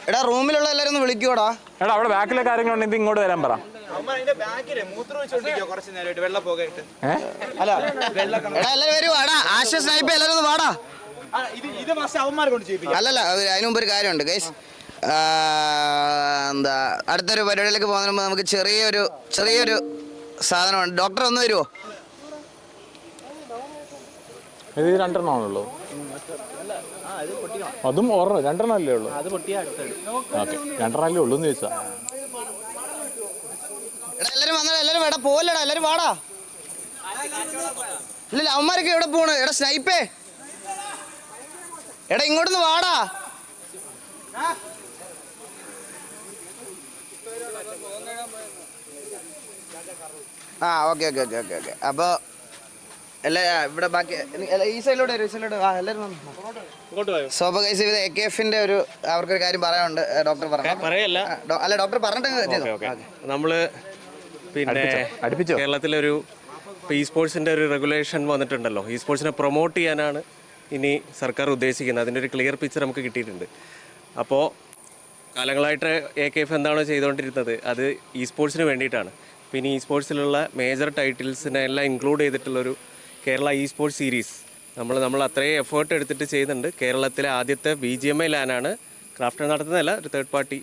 എടാ റൂമിലുള്ള എല്ലാരും ഒന്ന് വിളിക്കൂടാ. എടാ അവിടെ ബാക്കിലെ കാര്യങ്ങളുണ്ടെങ്കിൽ ഇങ്ങോട്ട് വരാൻ പറ. എടാ എല്ലാരും വരുവാടാ. ആശ സ്നൈപ്പ് എല്ലാരും ഒന്ന് വാടാ. അല്ലല്ല അതിന് മുമ്പ് ഒരു കാര്യമുണ്ട് ഗൈസ്. എന്താ അടുത്തൊരു പരിപാടിയിലേക്ക് പോകുന്നതിന് മുമ്പ് നമുക്ക് ചെറിയൊരു സാധനമുണ്ട്. ഡോക്ടർ ഒന്ന് വരുമോ? ഇത് രണ്ടെണ്ണമാണുള്ളൂ. അതും ഓർമ്മ രണ്ടെണ്ണം അല്ലേ ഉള്ളൂ. ഓക്കെ രണ്ടെണ്ണല്ലേ ഉള്ളൂ എന്ന് ചോദിച്ചാ. എടാ എല്ലാരും വന്നടാ. എല്ലാരും വേടാ പോലടാ. എല്ലാരും വാടാ. ഇല്ല അവന്മാരൊക്കെ എവിടെ പോണ്? എടാ സ്നൈപ്പേ എടാ ഇങ്ങോട്ടൊന്ന് വാടാ. ആ okay okay okay okay okay. അപ്പോൾ എല്ലാ ഇവിടെ ബാക്കി ഈ സൈഡിലൂടെ വരും. ഈ സൈഡിലൂടെ എല്ലാവരും സോബ ഗൈസ് ഇത് AKFന്റെ ഒരു അവർക്കൊരു കാര്യം പറയാനുണ്ട്. ഡോക്ടർ പറയല്ല. അല്ല ഡോക്ടർ പറഞ്ഞിട്ട് നമ്മള് പിന്നെ കേരളത്തിലൊരു ഇ സ്പോർട്സിന്റെ ഒരു റെഗുലേഷൻ വന്നിട്ടുണ്ടല്ലോ. ഇ സ്പോർട്സിനെ പ്രൊമോട്ട് ചെയ്യാനാണ് ഇനി സർക്കാർ ഉദ്ദേശിക്കുന്നത്. അതിൻ്റെ ഒരു ക്ലിയർ പിക്ചർ നമുക്ക് കിട്ടിയിട്ടുണ്ട്. അപ്പോൾ കാലങ്ങളായിട്ട് AKF എന്താണോ ചെയ്തുകൊണ്ടിരുന്നത് അത് ഇ സ്പോർട്സിന് വേണ്ടിയിട്ടാണ്. പിന്നെ ഇ സ്പോർട്സിലുള്ള മേജർ ടൈറ്റിൽസിനെ എല്ലാം ഇൻക്ലൂഡ് ചെയ്തിട്ടുള്ളൊരു കേരള ഇ സ്പോർട്സ് സീരീസ് നമ്മൾ അത്രയും എഫേർട്ട് എടുത്തിട്ട് ചെയ്യുന്നുണ്ട്. കേരളത്തിലെ ആദ്യത്തെ BGMI ലാനാണ്. ക്രാഫ്റ്റ് നടത്തുന്നതല്ല, ഒരു തേർഡ് പാർട്ടി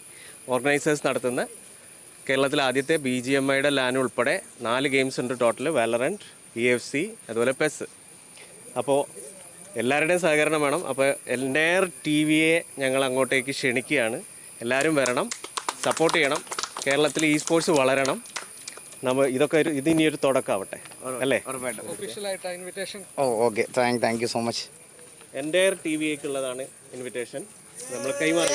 ഓർഗനൈസേഴ്സ് നടത്തുന്ന കേരളത്തിലെ ആദ്യത്തെ BGMIയുടെ ലാൻ ഉൾപ്പെടെ 4 ഗെയിംസ് ഉണ്ട് ടോട്ടൽ. വാലറന്റ്, EFC, അതുപോലെ PES. അപ്പോൾ എല്ലാവരുടെയും സഹകരണം വേണം. അപ്പോൾ എൻ്റയർ TVയെ ഞങ്ങൾ അങ്ങോട്ടേക്ക് ക്ഷണിക്കുകയാണ്. എല്ലാവരും വരണം, സപ്പോർട്ട് ചെയ്യണം. കേരളത്തിൽ ഇ സ്പോർട്സ് വളരണം. ഇതൊക്കെ ഇതിനിയൊരു തുടക്കമാവട്ടെ അല്ലേ? Oh okay thank you so much. Entire TVക്കുള്ളതാണ് ഇൻവിറ്റേഷൻ. നമ്മൾ കൈമാറി.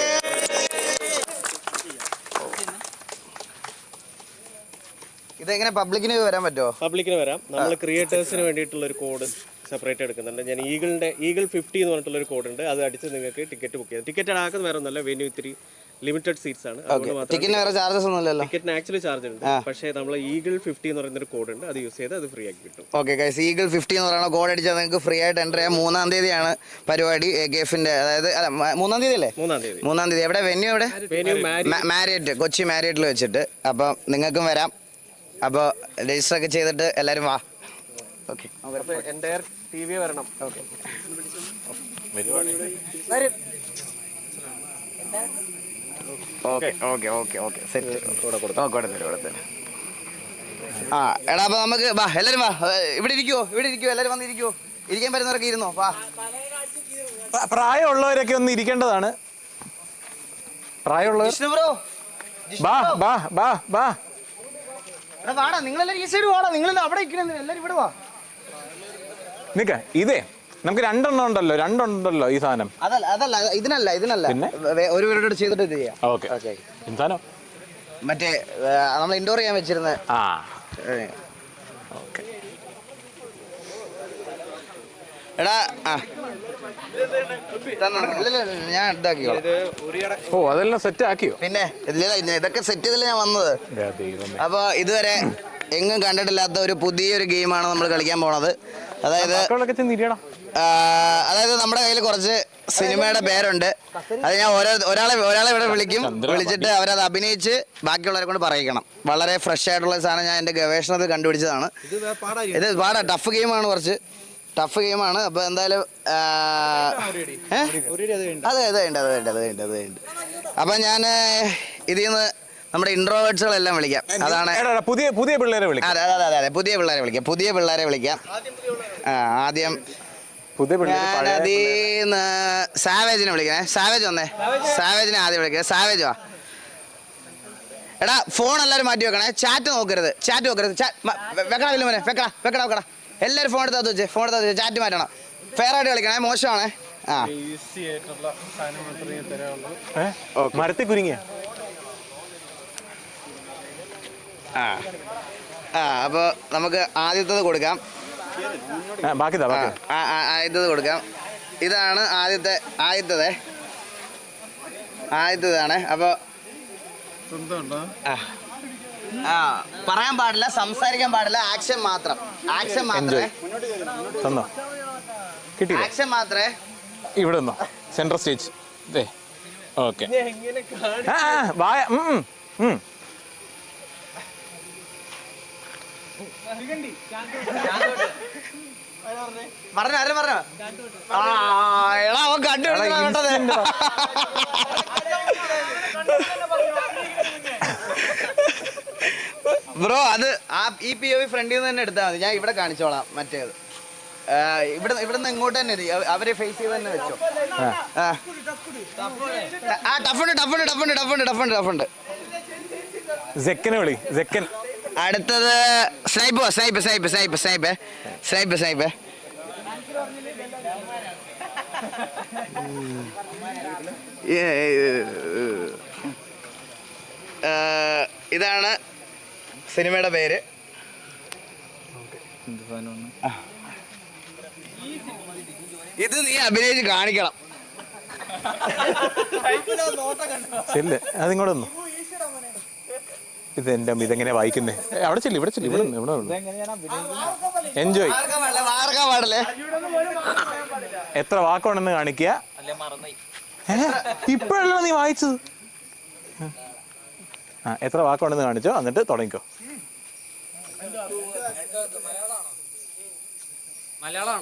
ഇതെങ്ങനെ പബ്ലിക്കിന് വരാൻ പറ്റുമോ? പബ്ലിക്കിന് വരാം. നമ്മൾ ക്രിയേറ്റേഴ്സിന് വേണ്ടിയിട്ടുള്ളൊരു കോഡ് സെപ്പറേറ്റ് എടുക്കുന്നുണ്ട്. ഞാൻ ഈഗിൾ 50 എന്ന് പറഞ്ഞിട്ടുള്ളൊരു കോഡ് ഉണ്ട്. അത് അടിച്ച് നിങ്ങൾക്ക് ടിക്കറ്റ് ബുക്ക് ചെയ്യാം. ടിക്കറ്റ് ആക്കുന്നത് വേറെ ഒന്നല്ല, വെന്യൂ ഇത്തിരി ലിമിറ്റഡ് സീറ്റ്സ് ആണ്. ടിക്കറ്റിന് വേറെ ചാർജസ് ഒന്നുമില്ലല്ലോ. ടിക്കറ്റിന് ആക്ച്വലി ചാർജ് ഉണ്ട്. പക്ഷേ നമ്മൾ ഈഗിൾ 50 എന്ന് പറയുന്ന ഒരു കോഡ് ഉണ്ട്. അത് യൂസ് ചെയ്ത് അത് ഫ്രീ ആക്കി കിട്ടും. ഓക്കെ ഗൈസ്, ഈഗിൾ 50 എന്ന് പറയുന്ന കോഡ് അടിച്ചാൽ നിങ്ങൾക്ക് ഫ്രീ ആയിട്ട് എൻ്റർ ചെയ്യാം. 3-ാം തീയതിയാണ് പരിപാടി. AKFന്റെ അതായത് 3-ാം തീയതി അല്ലേ? 3-ാം തീയതി. എവിടെ വെന്യൂ? എവിടെ? മാരിയറ്റ്, കൊച്ചി മാരിയറ്റിൽ വെച്ചിട്ട്. അപ്പം നിങ്ങൾക്കും വരാം. അപ്പോൾ രജിസ്റ്റർ ഒക്കെ ചെയ്തിട്ട് എല്ലാവരും വാ. ഓക്കെ എൻ്റയർ TV വരണം. Okay okay okay okay okay set. കൊടുത്തരും. ആ എടാ അപ്പോൾ നമുക്ക് വാ, എല്ലാവരും വാ. ഇവിടെ ഇരിക്കുവോ? എല്ലാവരും വന്നിരിക്കുവോ? ഇരിക്കാൻ പറ്റുന്നവരൊക്കെ ഇരുന്നോ? വാ. പ്രായമുള്ളവരൊക്കെ ഒന്ന് ഇരിക്കേണ്ടതാണ്. പ്രായമുള്ളവർ വാടാ. നിങ്ങളെല്ലാവരും ഈ സൈഡ് വാടാ. നിങ്ങളെല്ലാം അവിടെ ഇരിക്കണേ. എല്ലാവരും ഇവിടെ വാ. നിക്ക ഇതേ നമുക്ക് രണ്ടുണ്ടല്ലോ ഈ സാധനം. അതല്ല ഇതിനല്ല ഒരു പേരോട് ചെയ്തിട്ട് ഇത് ചെയ്യാം. ഓക്കെ സാധനം മറ്റേ നമ്മൾ ഇൻഡോർ ചെയ്യാൻ വെച്ചിരുന്ന. ഓക്കെ എടാ ഞാൻ ഇതാക്കിയോ? ഓ അതെല്ലാം സെറ്റ് ആക്കിയോ? പിന്നെ ഇതൊക്കെ സെറ്റ് ചെയ്തല്ലേ ഞാൻ വന്നത്. അപ്പൊ ഇതുവരെ എങ്ങും കണ്ടിട്ടില്ലാത്ത ഒരു പുതിയൊരു ഗെയിമാണ് നമ്മൾ കളിക്കാൻ പോണത്. അതായത് നമ്മുടെ കയ്യിൽ കുറച്ച് സിനിമയുടെ പേരുണ്ട്. അത് ഞാൻ ഒരാളെ ഇവിടെ വിളിച്ചിട്ട് അവരത് അഭിനയിച്ച് ബാക്കിയുള്ളവരെ കൊണ്ട് പറയിക്കണം. വളരെ ഫ്രഷ് ആയിട്ടുള്ള സാധനം ഞാൻ എൻ്റെ ഗവേഷണത്തിൽ കണ്ടുപിടിച്ചതാണ്. ഇത് പാടാ ടഫ് ഗെയിമാണ്, കുറച്ച് ടഫ് ഗെയിമാണ്. അപ്പോൾ എന്തായാലും അത് അപ്പം ഞാൻ ഇതിൽ നിന്ന് നമ്മുടെ ഇൻട്രോവേർട്സുകളെല്ലാം വിളിക്കാം. അതാണ് പുതിയ പിള്ളേരെ വിളിക്കാം. അതെ പുതിയ പിള്ളേരെ വിളിക്കാം. ആദ്യം ഞാനതീന്ന് സാവേജിനെ വിളിക്കണേ. സാവേജിനെ ആദ്യം വിളിക്കണേ. സാവേജ് വാ. എടാ ഫോൺ എല്ലാവരും മാറ്റി വെക്കണേ. ചാറ്റ് നോക്കരുത്. വെക്കടാ മോനെ. വെക്കടാ. എല്ലാവരും ഫോൺ എടുത്ത് വെച്ച് ചാറ്റ് മാറ്റണം. ഫെയർ ആയിട്ട് കളിക്കണേ. മോശമാണേ. മരത്തിൽ കുരുങ്ങിയ അപ്പോൾ നമുക്ക് ആദ്യത്തത് കൊടുക്കാം. ആദ്യത്തത് കൊടുക്കാം. ഇതാണ് ആദ്യത്തേതാണ്. അപ്പോൾ പറയാൻ പാടില്ല, സംസാരിക്കാൻ പാടില്ല. ആക്ഷൻ മാത്രമേ ഇവിടെ സെൻട്രൽ സ്റ്റേജ് ഓക്കെ വായ പറഞ്ഞോ ആരും പറഞ്ഞോ എടാ അവൻ കണ്ടുപിടിച്ചത് ബ്രോ അത് ആ ഈ POV ഫ്രണ്ടിൽ നിന്ന് തന്നെ എടുത്താൽ മതി. ഞാൻ ഇവിടെ കാണിച്ചോളാം മറ്റേത്. ഇവിടുന്ന് ഇങ്ങോട്ട് തന്നെ അവരെ ഫേസ് ചെയ്ത് തന്നെ വെച്ചോ. ടഫുണ്ട്. അടുത്തത് സ്നൈപ്പ്. ഇതാണ് സിനിമയുടെ പേര്. ഇത് നീ അഭിനയിച്ച് കാണിക്കണം. അതിങ്ങോട്ട് വന്നു. ഇതെങ്ങനെ വായിക്കുന്നേ? അവിടെ ചെല്ലു, ഇവിടെ എൻജോയ്. എത്ര വാക്കുണ്ടെന്ന് കാണിക്കുക. ഇപ്പോഴല്ലോ നീ വായിച്ചത്. എത്ര വാക്കുണ്ടെന്ന് കാണിച്ചോ, എന്നിട്ട് തുടങ്ങിക്കോ. മലയാളം.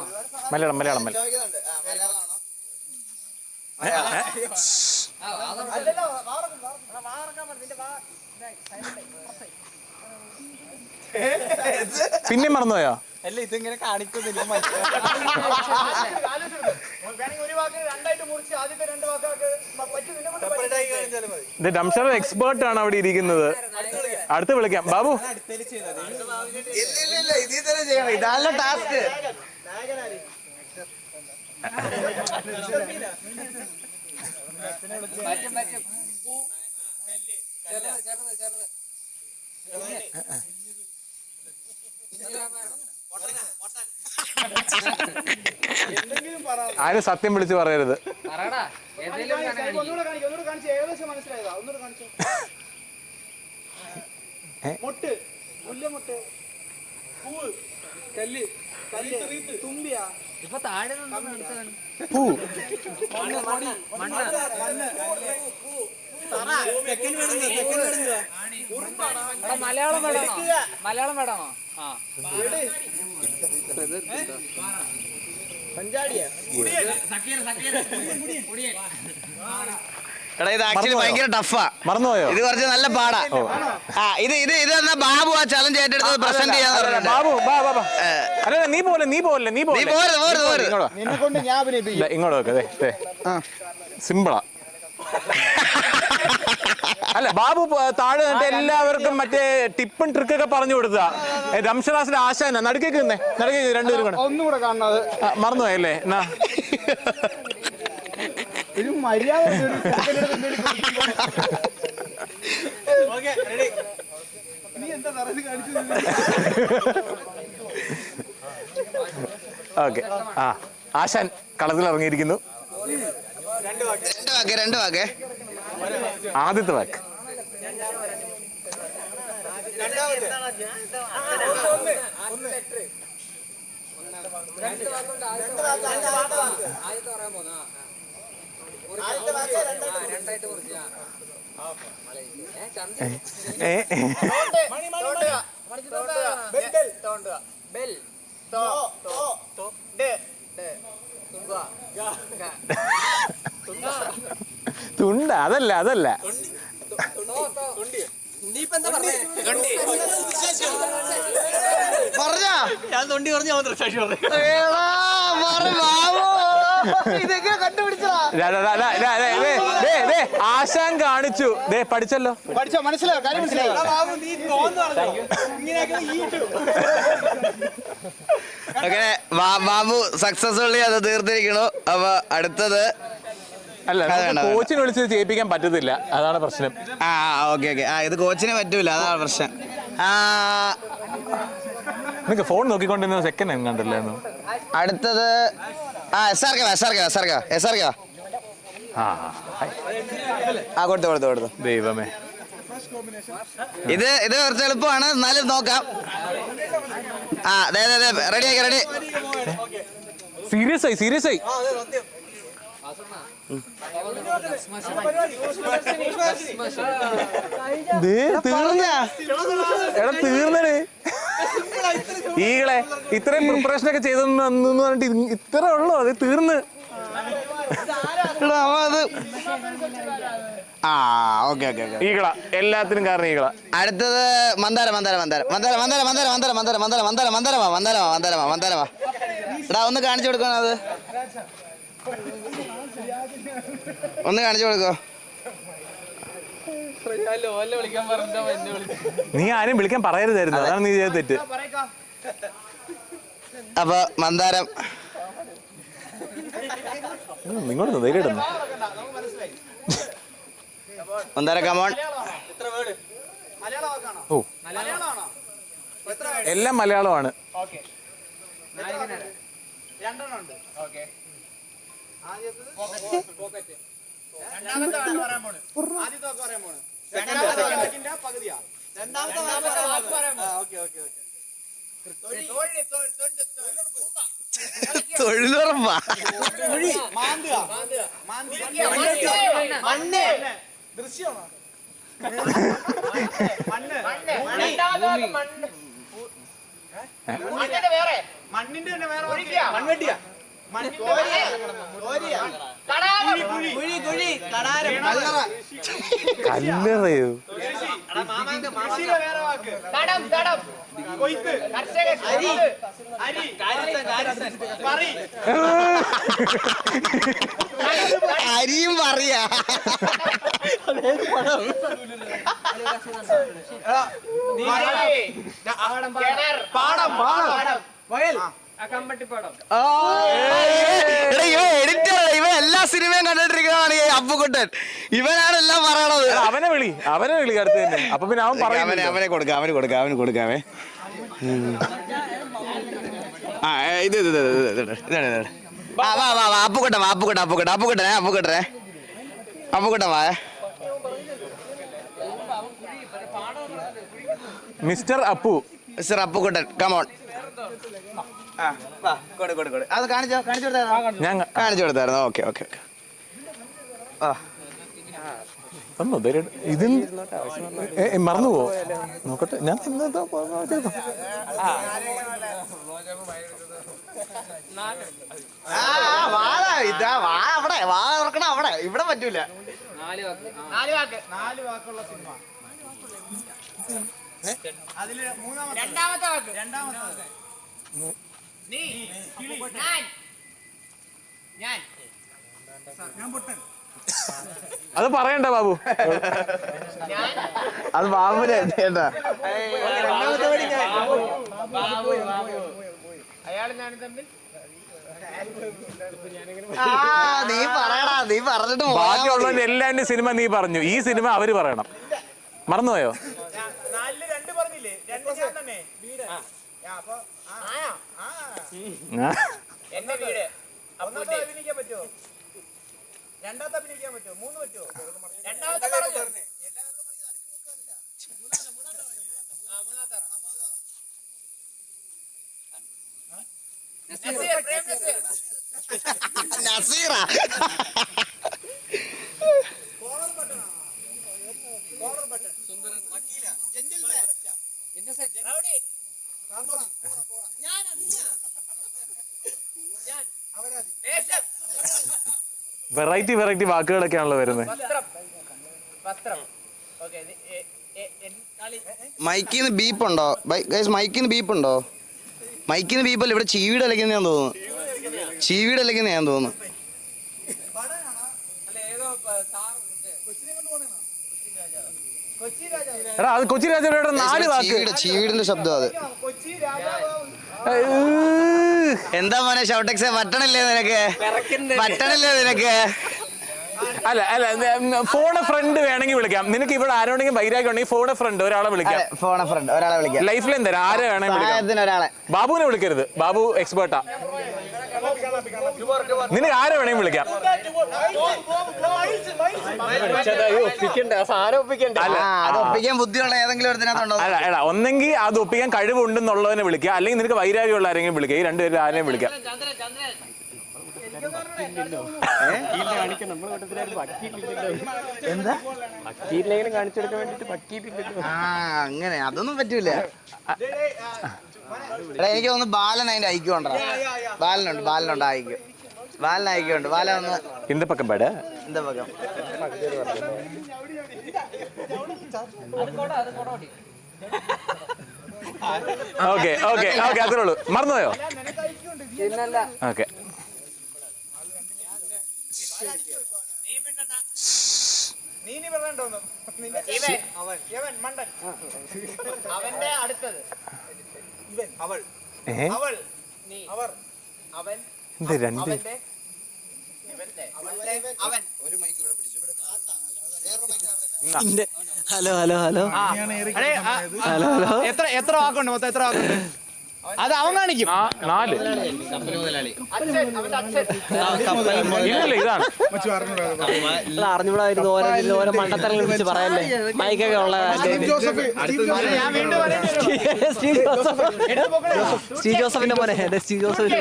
പിന്നെ മറന്നുപോയോ? അല്ല ഇതിങ്ങനെ കാണിക്കുന്നില്ല. ഡംഷർ എക്സ്പേർട്ട് ആണ് അവിടെ ഇരിക്കുന്നത്. അടുത്ത് വിളിക്കാം ബാബു. ഇതല്ല ടാസ്ക്. ആരും സത്യം വിളിച്ച് പറയരുത്. പൂ മലയാളം വേണോ? എടാ ഇത് ആക്ച്വലി ഭയങ്കര ടഫാ. മറന്നുപോയോ? ഇത് കുറച്ച് നല്ല പാടാ. ഇത് ബാബു ആ ചലഞ്ച് ഏറ്റെടുത്ത് പ്രസന്റ് ചെയ്യാൻ. ബാബു അല്ല നീ പോലെ ഇങ്ങോട്ട് വെക്കേ. സിമ്പിളാ. അല്ല ബാബു താഴെ നിന്നിട്ട് എല്ലാവർക്കും മറ്റേ ടിപ്പും ട്രിക്കൊക്കെ പറഞ്ഞു കൊടുത്താ. രംശദാസിന്റെ ആശാന നടുക്കേക്ക് രണ്ടുപേരും കൂടെ ഒന്നുകൂടെ കാണുന്നത് മറന്നുപോയല്ലേ? എന്നാ ഒരു മര്യാദ. ഓക്കെ. ആശാൻ കളത്തിൽ ഇറങ്ങിയിരിക്കുന്നു. രണ്ട് വാക്ക്. ആദ്യത്തെ വാക്ക് തുണ്ട. അതല്ല ആശാൻ കാണിച്ചു. പഠിച്ചല്ലോ, മനസ്സിലായി. അങ്ങനെ ബാബു സക്സസ്ഫുള്ളി അത് തീർത്തിരിക്കണു. അപ്പൊ അടുത്തത് അല്ല, കോച്ചിനെ വിളിച്ച് ചെയ്യിപ്പിക്കാൻ പറ്റത്തില്ല, അതാണ് പ്രശ്നം. ഓക്കെ. ഇത് കോച്ചിന് പറ്റൂല, അതാണ് പ്രശ്നം. നിനക്ക് ഫോൺ നോക്കിക്കൊണ്ടിരുന്ന സെക്കൻഡ് കണ്ടല്ലേ? അടുത്തത് കൊടുത്തു. ദൈവമേ, ഇത് കുറച്ച് എളുപ്പമാണ്, എന്നാലും നോക്കാം. റെഡി. സീരിയസ് ആയി തീർന്നേ ഈകളെ ഇത്രയും പ്രിപ്പറേഷൻ ഒക്കെ ചെയ്തെന്ന് പറഞ്ഞിട്ട് ഇത്ര ഉള്ളൂ അത് തീർന്ന്. ഈകള എല്ലാത്തിനും കാരണം ഈകള. അടുത്തത് മന്ദാരം. എടാ ഒന്ന് കാണിച്ചു കൊടുക്കണം, അത് ഒന്ന് കാണിച്ചു കൊടുക്കോ. നീ ആരും വിളിക്കാൻ പറയരുതായിരുന്നു, അതാണ് നീ ചെയ്ത തെറ്റ്. അപ്പൊ മന്ദാരം നിങ്ങളൊന്ന് ധൈര്യം മന്ദാരം കമോൺ. ഓ എല്ലാം മലയാളമാണ്. തൊഴിലുറപ്പാ. കല്ലറയോ അരിയും പറയാ. ഇവ എല്ലാ സിനിമയും കണ്ടിട്ടിരിക്കുന്നതാണ് ഈ അപ്പുക്കുട്ടൻ. ഇവനാണ് എല്ലാം പറയണത്. അവനെ വിളി അടുത്ത് തന്നെ. അപ്പൊ പിന്നെ അവൻ അവനെ കൊടുക്കാവേ. ആ ഇത് അപ്പുക്കുട്ടൻ വാ. Mister Appukuttan come on. അത് കാണിച്ചു കൊടുത്തായിരുന്നു. ഓക്കെ ഇത് മറന്നുപോ നോക്കട്ടെ. ഞാൻ അവിടെ ഇവിടെ പറ്റൂല. രണ്ടാമത്തെ വാക്ക് അത് പറയണ്ട ബാബു. അത് ബാബുനെ നീ പറഞ്ഞിട്ട് ബാക്കിയുള്ളവരുടെ എല്ലാവരുടെ സിനിമ നീ പറഞ്ഞു, ഈ സിനിമ അവര് പറയണം. മറന്നുപോയോ? നസീറ വെറൈറ്റി വാക്കുകളൊക്കെയാണല്ലോ വരുന്നത്. മൈക്കിന്ന് ബീപ്പ് ഉണ്ടോ? മൈക്കിന്ന് ബീപ്പ് ഉണ്ടോ? മൈക്കിന്ന് ബീപ്പല്ല, ഇവിടെ ചീവീട് അലക്കുന്ന ഞാൻ തോന്നുന്നു. എടാ അത് കൊച്ചി രാജാവിന്റെ 4 വാക്ക്. ചീവീടിന്റെ ശബ്ദം അത്. എന്താ മോനെ ഷൗട്ടെക്സേ, പറ്റണില്ലേ നിനക്ക്? അല്ല ഫോൺ ഫ്രണ്ട് വേണമെങ്കിൽ വിളിക്കാം. നിനക്ക് ഇവിടെ ആരോടെങ്കിലും വൈരാഗ്യം ഉണ്ടെങ്കിൽ ഫോൺ ഫ്രണ്ട് ഒരാളെ വിളിക്കാം. ലൈഫിൽ എന്താ ആരെ വേണമെങ്കിൽ വിളിക്കാം. ബാബുവിനെ വിളിക്കരുത്, ബാബു എക്സ്പേർട്ടാ. നിനക്ക് ആരെ വേണമെങ്കിൽ വിളിക്കാം. അല്ല എടാ, ഒന്നെങ്കിൽ അത് ഒപ്പിക്കാൻ കഴിവുണ്ടെന്നുള്ളതിനെ വിളിക്കുക, അല്ലെങ്കിൽ നിനക്ക് വൈരാഗ്യമുള്ള ആരെങ്കിലും വിളിക്കുക. ഈ രണ്ടുപേരും ആരെയും വിളിക്കാം. എന്താ കാണിച്ചെടുക്കാൻ വേണ്ടിട്ട് പറ്റിയിട്ടില്ലല്ലോ. ആ അങ്ങനെ അതൊന്നും പറ്റൂല. എടാ എനിക്ക് തോന്നുന്നു ബാലൻ അതിന്റെ ഐക്യം ഉണ്ടോ? ബാലനുണ്ട് ഐക്യം. ബാലൻ ഐക്യമുണ്ട്. ബാലൻ ഒന്ന് இந்த பக்கம் பாடு. இந்த பக்கம். ഓക്കെ അത്രേ ഉള്ളൂ. മറന്നുപോയോ? ഓക്കെ അവന്റെ അടുത്തത് അവൾ അവൻ എന്ത് രണ്ട് അവൻ hello hello hello hello hello എത്ര വാക്കുണ്ട് മൊത്തം? എത്ര വാക്കുണ്ട്? അത് അവൻ കാണിക്കും. 4. ഇല്ലല്ലേ ഇതാണ്. അറിഞ്ഞൂടായിരുന്നു. ഓരോ മണ്ടത്തരങ്ങൾ വിളിച്ച് പറയല്ലേ. മൈക്കൊക്കെ ഉള്ള സ്റ്റീവ് ജോസഫിന്റെ മോനെ. സ്റ്റീവ് ജോസഫിന്റെ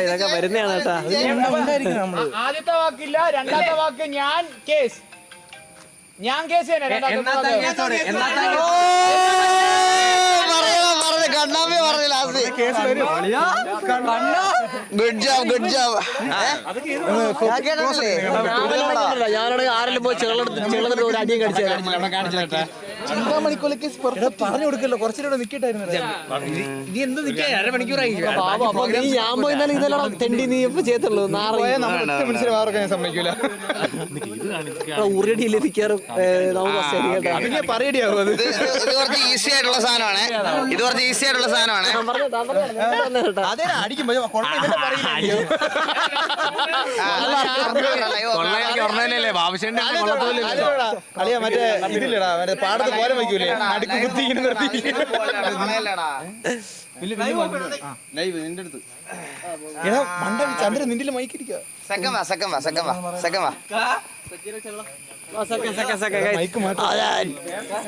ഇതൊക്കെ വരുന്നതാണ് കേട്ടാ. ആദ്യത്തെ വാക്കില്ല, രണ്ടാമത്തെ വാക്ക് ഞാൻ കേസ് കണ്ണാമ്പി പറഞ്ഞു ലാസ്റ്റ്. Good job. ഞാനോട് ആരെങ്കിലും പോയി ചെള്ളെടുത്ത് ഒരു അടിയും കടിച്ചു പറഞ്ഞു കൊടുക്കല്ലോ. കുറച്ചുകൂടെ നിക്കട്ടായിരുന്നു. നീ എന്ത് നിൽക്കാൻ അരമണിക്കൂറായി. അപ്പൊ നീ ഞാൻ പോയി ഇതെല്ലാം തെണ്ടി നീ ഇപ്പൊ ചെയ്യത്തുള്ളൂ. മനുഷ്യരെ വാർക്കാൻ സമ്മതിക്കൂല. ഉറിയടിയില്ലേ മിക്കാറും നമുക്ക് പറയടിയാവും. ഇത് കുറച്ച് ഈസി ആയിട്ടുള്ള സാധനമാണ്. അതേ അടിക്കുമ്പോ അളിയാ മറ്റേ ഇതില്ലടാ, മറ്റേ പാടത്ത് പോലെ വയ്ക്കൂലേ, അടുക്ക് കുത്തി ഇങ്ങനെ നിർത്തി. എടാ മണ്ട ചന്ദ്രൻ നിന്റെ മൈക്കിരിക്ക.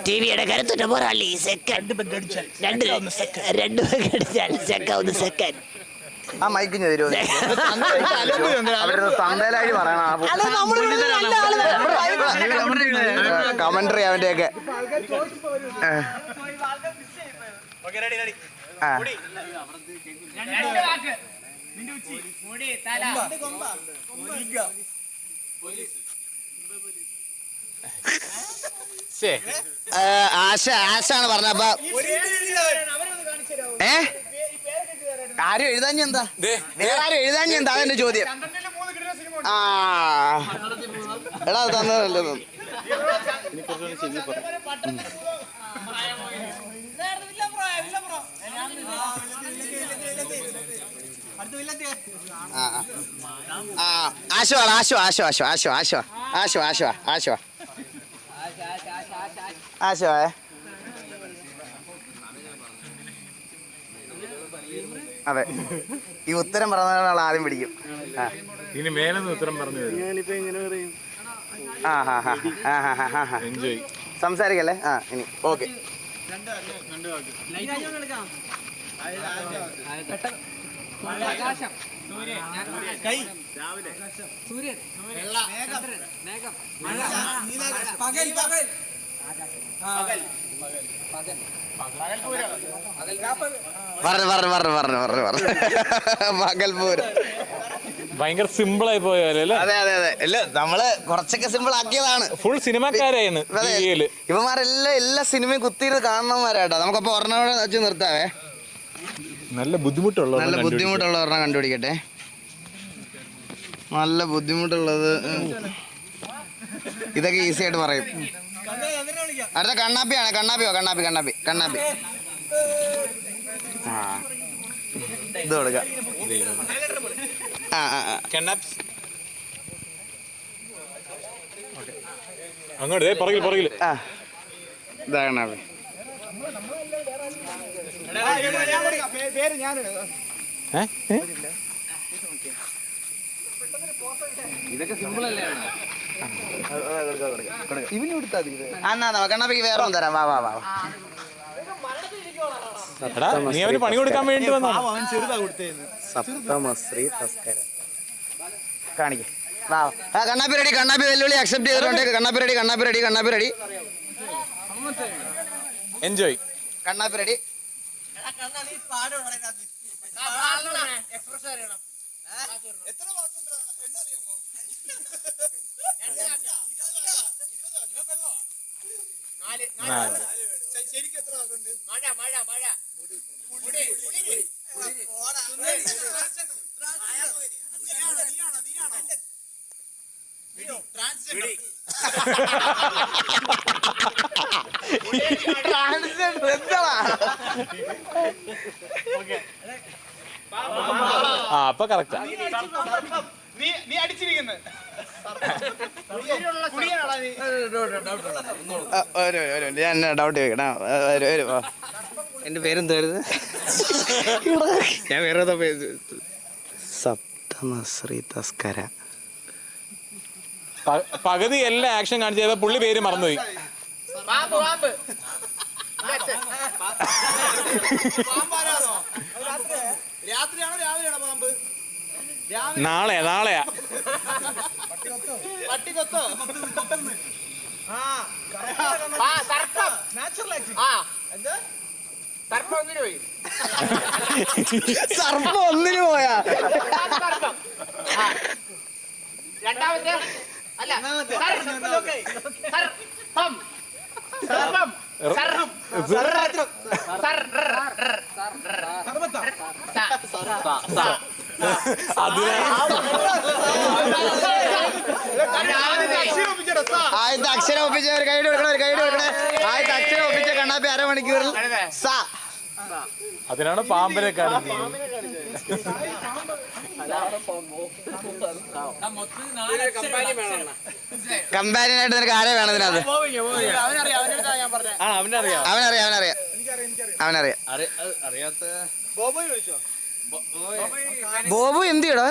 ടിവിയുടെ കരുത്തുറ്റ പോരാളി. സെക്കൻഡ് രണ്ട് അടിച്ചാൽ സെക്കൻഡ്. ആ മൈക്കിഞ്ഞ് തരുമോ? അവരുടെ തന്തയിലായി പറയണം. കമന്ററി അവന്റെയൊക്കെ. ആശാണ് പറഞ്ഞപ്പ ആരും എഴുതാഞ്ഞ എന്താ? വേറെ ആരും എഴുതാഞ്ഞ എന്താ? അതെന്റെ ചോദ്യം. ആ എടാ തന്നതല്ലേ. ആശോ അതെ, ഈ ഉത്തരം പറഞ്ഞ ആദ്യം പിടിക്കും. ഇനി മേലെന്ന് ഉത്തരം പറഞ്ഞു. സംസാരിക്കല്ലേ. ഇനി ഓക്കെ. പകൽപൂരം ഭയങ്കര സിമ്പിൾ ആയി പോയല്ലേ? അതെ അല്ല നമ്മള് കുറച്ചൊക്കെ സിമ്പിൾ ആക്കിയതാണ്. ഫുൾ സിനിമക്കാരായിരുന്നു ഇവന്മാരെല്ലാം എല്ലാ സിനിമയും കുത്തിയിട്ട് കാണുന്നവന്മാരാട്ടോ. നമുക്കപ്പോ ഒരെണ്ണം വെച്ച് നിർത്താവേ. നല്ല ബുദ്ധിമുട്ടുള്ള ഒരെണ്ണം കണ്ടുപിടിക്കട്ടെ. നല്ല ബുദ്ധിമുട്ടുള്ളത് ഇതൊക്കെ ഈസി ആയിട്ട് പറയും. അടുത്ത കണ്ണാപ്പിയാണ്. കണ്ണാപ്പി ഇത് കൊടുക്ക. അങ്ങോട്ട് പുറകിൽ ഇതാ കണ്ണാപ്പി. ഇതൊക്കെ സിമ്പിൾ അല്ലേ? കണ്ണാപ്പിക്ക് വേറെ ഒന്നും തരാം. വാ വാ വാ. എടാ നീ അവന് പണി കൊടുക്കാൻ വേണ്ടി വന്നോ? സപ്തമശ്രീ തസ്കര കാണിക്കേ. കണ്ണാപ്പി റെഡി. കണ്ണാപ്പി വെല്ലുവിളി അക്സെപ്റ്റ് ചെയ്തിട്ടുണ്ട്. കണ്ണാപ്പി റെഡി. കണ്ണാപ്പി റെഡി. കണ്ണാപ്പി റെഡി. എൻജോയ്. കണ്ണാപ്പി റെഡി. ആ അപ്പൊ കറക്റ്റാ. ഞാൻ ഡൗട്ട് ചോദിക്കണ. എന്റെ പേരെന്തായിരുന്നു? ഞാൻ വേറെ സപ്തമശ്രീ തസ്കര. പകുതി എല്ലാ ആക്ഷൻ കാണിച്ചപ്പോ പുള്ളി പേര് മറന്നുപോയി. നാളെയാ സർപ്പം ഒന്നിനു പോയാ. രണ്ടാമത്തെ അല്ല ആദ്യത്തെ അക്ഷരം ഒപ്പിച്ച ഒരു കൈഡ് കൊടുക്കണേ. ഒരു കൈഡ് കൊടുക്കണേ. ആദ്യത്തെ അക്ഷരം ഒപ്പിച്ച കണ്ണാപ്പി അരമണിക്കൂറിൽ സ. അതിനാണ് പാമ്പിനെ കാണിക്കുന്നത്. കമ്പാരിനായിട്ട് നിനക്ക് ആരെ വേണം ഇതിനകത്ത്? അവനറിയാം. ബോബു എന്ത് ചെയ്യടാ?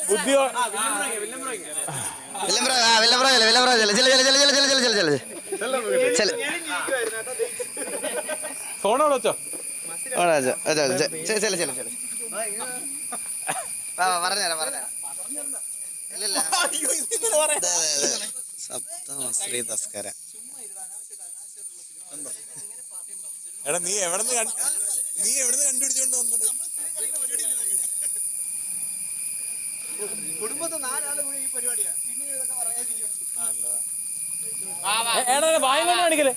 ബുദ്ധിയോ ഫോണോട് വെച്ചോ. സപ്തമശ്രീ തസ്കര. എടാ നീ എവിടെന്ന് കണ്ടുപിടിച്ചോണ്ട് വന്നത്? വായ കൊണ്ട് കാണിക്കല്ലേ?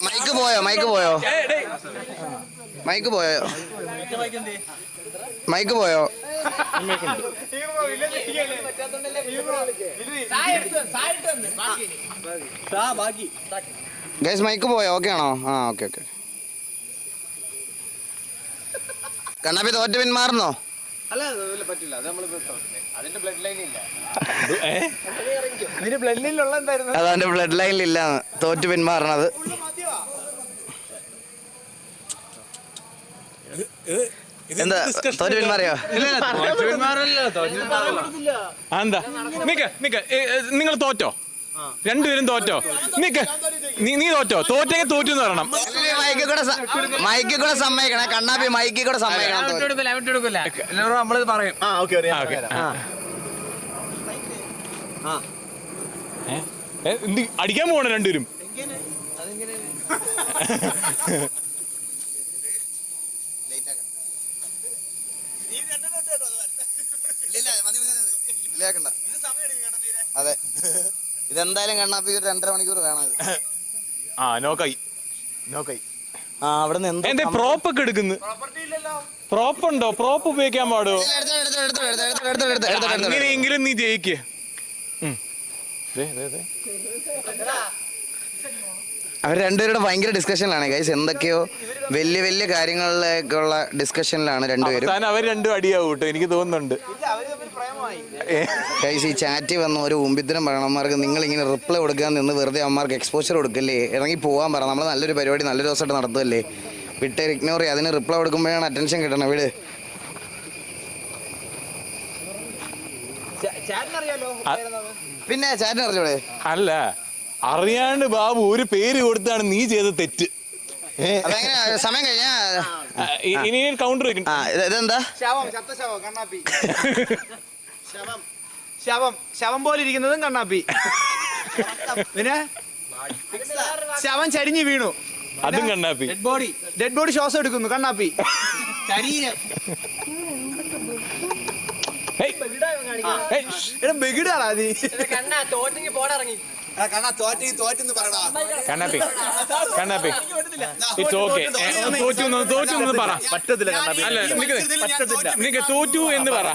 മൈക്ക് പോയോ? ഗൈസ് മൈക്ക് പോയോ? ഓക്കെ ആണോ? ആ ഓക്കെ. കണ്ണാപ്പി തോറ്റ് പിന്മാറുന്നോ? അതവന്റെ ബ്ലഡ് ലൈനിലില്ല. തോറ്റ് പിന്മാറണത്. എന്താ തോറ്റ് പിന്മാറിയോ? എന്താ നിങ്ങൾ തോറ്റോ? രണ്ടുപേരും തോറ്റോ? നീ തോറ്റോ? തോറ്റെങ്കിൽ തോറ്റു എന്ന് പറയണം. മൈക്കിൽ കൂടെ സമ്മതിക്കണേ. കണ്ണാപ്പി മൈക്കിൽ കൂടെ സമ്മതിക്കണം. നമ്മളിത് പറയും. അടിക്കാൻ പോകണം രണ്ടുപേരും. അതെ, ഇതെന്തായാലും കണ്ണാപ്പി 2.5 മണിക്കൂർ വേണം. നോക്കായി. അവിടെ നിന്ന് പ്രോപ്പ് ഒക്കെ എടുക്കുന്നു. പ്രോപ്പ് ഉണ്ടോ? പ്രോപ്പ് ഉപയോഗിക്കാൻ പാടുമോ? അങ്ങനെയെങ്കിലും നീ ജയിക്ക്. അവർ രണ്ടുപേരുടെ ഭയങ്കര ഡിസ്കഷനിലാണ് ഗൈസ്. എന്തൊക്കെയോ വലിയ കാര്യങ്ങളിലേക്കുള്ള ഡിസ്കഷനിലാണ് രണ്ടുപേരും. അവർ രണ്ടും അടിയാവും കേട്ടോ, എനിക്ക് തോന്നുന്നുണ്ട്. ഗൈസ് ഈ ചാറ്റ് വന്ന ഒരു ഉമ്പിത്തരം പറയണമാർക്ക് നിങ്ങളിങ്ങനെ റിപ്ലൈ കൊടുക്കാൻ നിന്ന് വെറുതെ അമ്മമാർക്ക് എക്സ്പോഷർ കൊടുക്കല്ലേ. ഇറങ്ങി പോകാൻ പറ. നമ്മൾ നല്ലൊരു പരിപാടി നല്ലൊരു ദിവസമായിട്ട് നടത്തുമല്ലേ. വിട്ട് ഇഗ്നോർ ചെയ്യുക. അതിന് റിപ്ലൈ കൊടുക്കുമ്പോഴാണ് അറ്റൻഷൻ കിട്ടണം. വിട്. പിന്നെ ചാറ്റിന് അറിഞ്ഞൂടെ? അല്ല, അറിയാണ്ട് ബാബു ഒരു പേര് കൊടുത്താണ് നീ ചെയ്ത തെറ്റ്. അതെങ്ങനെ സമയം കഴിഞ്ഞാ ഇനി കൗണ്ടർ വെക്കും. ഇതെന്താ? ശവം പോലെ ഇരിക്കുന്നതും കണ്ണാപ്പി. പിന്നെ ശവം ചരിഞ്ഞു വീണു, അതും കണ്ണാപ്പി. ഡെഡ് ബോഡി ശ്വാസം എടുക്കുന്നു, കണ്ണാപ്പി. ബെഗിടാടാ നീ. കണ്ണാപ്പി കണ്ണാപ്പി ഇറ്റ്സ് ഓക്കെ. തോറ്റു എന്ന് പറ. പറ്റത്തില്ല. അല്ല, നിനക്ക് തോറ്റു എന്ന് പറ.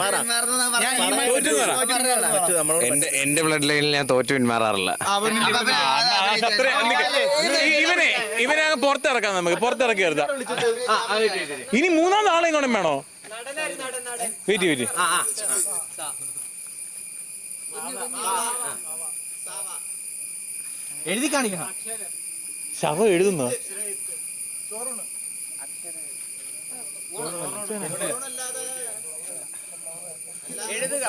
എന്റെ ബ്ലഡ് ലൈനിൽ ഞാൻ തോറ്റു പിന്മാറാറില്ല. ഇവനെ അങ്ങ് പുറത്തിറക്കാം, നമുക്ക് പുറത്തിറക്കി എടുത്താം. ഇനി മൂന്നാം നാളെ ഇങ്ങോട്ടും വേണോ? വെയിറ്റ് എഴുതി കാണിക്കണം. ശവം എഴുതുന്നോ? എഴുതുക.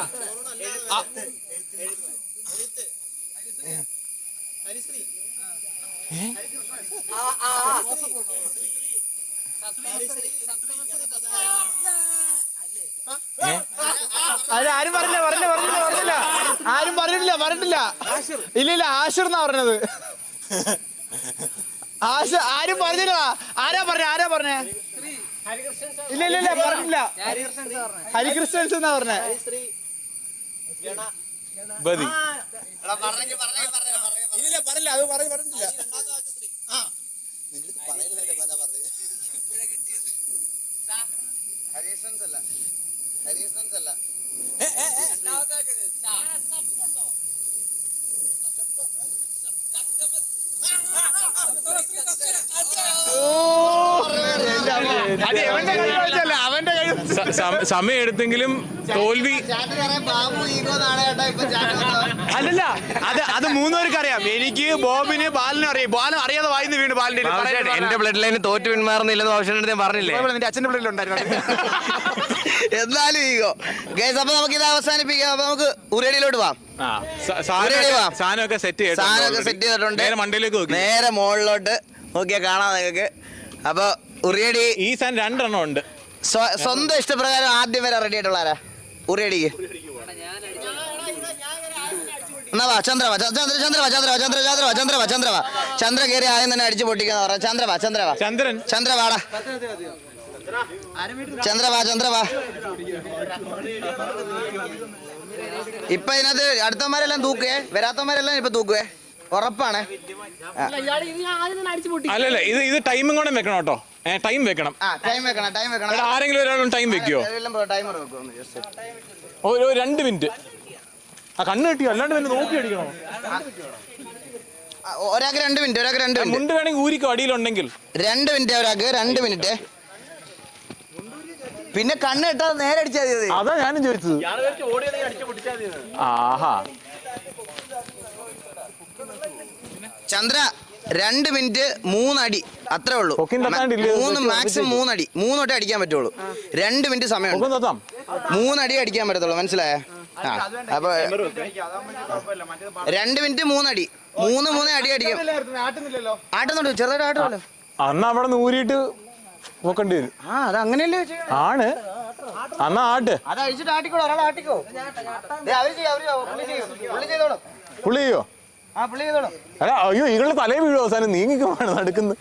ആരും പറഞ്ഞില്ല. ആരും പറഞ്ഞിട്ടില്ല. ഇല്ല, ആഷിർ എന്നാ പറഞ്ഞത്. ആരും പറഞ്ഞില്ല. ആരാ പറഞ്ഞേ? ഇല്ല പറഞ്ഞില്ല. ഹരികൃഷ്ണൻസ് എന്നാ പറഞ്ഞേ. സമയം എടുത്തെങ്കിലും തോൽവി. അല്ലല്ല, അത് മൂന്നുപേർക്ക് അറിയാം. എനിക്ക്, ബോബിന്, ബാലിനും അറിയാം. ബാലൻ അറിയാതെ വായിന്ന് വീണ്. ബാലിന്റെ എന്റെ ബ്ലഡ് ലൈന് തോറ്റു പിന്മാറുന്നില്ലെന്ന് ഓപ്ഷൻ ഞാൻ പറഞ്ഞില്ലേ? നിന്റെ അച്ഛന്റെ ബ്ലഡിലുണ്ടായിരുന്നു. എന്നാലും ഈഗോ. ഗൈസ്, അപ്പൊ നമുക്ക് ഇത് അവസാനിപ്പിക്കാം. അപ്പൊ നമുക്ക് ഉരടിയിലോട്ട് പോവാം. സാധനമൊക്കെ സെറ്റ് ചെയ്തിട്ടുണ്ട്. മണ്ടയിലേക്ക് നോക്കി, നേരെ മുകളിലോട്ട് നോക്കിയാൽ കാണാം നിങ്ങൾക്ക്. അപ്പൊ ഉറിയടി ഈ സാധനം 2 എണ്ണം ഉണ്ട്. സ്വന്തം ഇഷ്ടപ്രകാരം ആദ്യം വരെ റെഡി ആയിട്ടുള്ള ഉറിയടിക്ക്. എന്നാ വാ, ചന്ദ്ര കയറി ആദ്യം തന്നെ അടിച്ചു പൊട്ടിക്കാന്ന് പറയാം. ചന്ദ്ര വാടാ. ചന്ദ്ര വാ. ഇപ്പൊ ഇതിനകത്ത് അടുത്തവന്മാരെല്ലാം തൂക്കുവേ, വരാത്തവന്മാരെല്ലാം ഇപ്പൊ തൂക്കുവേ, ഉറപ്പാണ്. അല്ലല്ല, ഇത് ടൈമും കൂടെ വെക്കണം കേട്ടോ. ടൈം വെക്കണം. ആരെങ്കിലും ഒരാളും ടൈം വെക്കുവോ? ഒരു 2 മിനിറ്റ്. കണ്ണ് കിട്ടിയോ? അല്ലാണ്ട് പിന്നെ നോക്കി അടിക്കണോ? ഒരാൾക്ക് 2 മിനിറ്റ്. മുണ്ട് വേണമെങ്കിൽ ഊരിക്കോ, അടിയിലുണ്ടെങ്കിൽ. 2 മിനിറ്റ് ഒരാൾക്ക്, 2 മിനിറ്റ്. പിന്നെ കണ്ണ് കിട്ടാതെ നേരെ അടിച്ചാൽ മതി. അതാ ഞാനും ചോദിച്ചത്. ആഹാ. ചന്ദ്ര 2 മിനിറ്റ് 3 അടി, അത്രേ ഉള്ളൂ. 3 മാക്സിമം 3 അടി, 3 തൊട്ടേ അടിക്കാൻ പറ്റുള്ളൂ. 2 മിനിറ്റ് സമയം, 3 അടി അടിക്കാൻ പറ്റത്തുള്ളൂ. മനസ്സിലായോ? അപ്പൊ 2 മിനിറ്റ് 3 അടി, 3 അടി അടിക്കും. ആട്ടുന്നുണ്ട്, ചെറുതായിട്ട് ആട്ടുമല്ലോ. അന്ന് അവിടെ നൂരിയിട്ട് നോക്കേണ്ടി വരും. അത് അങ്ങനെയല്ലേ ആണ്. അന്നാ ആട്ട്. അത് അഴിച്ചിട്ട് ആട്ടിക്കോളൂ, ഒരാൾ ആട്ടിക്കോ. പുള്ളി ചെയ്യോ? അല്ല, അയ്യോ, ഈകളുടെ തലയിൽ വീഴും. അവസാനം നീങ്ങിക്കുമാണ് നടക്കുന്നത്.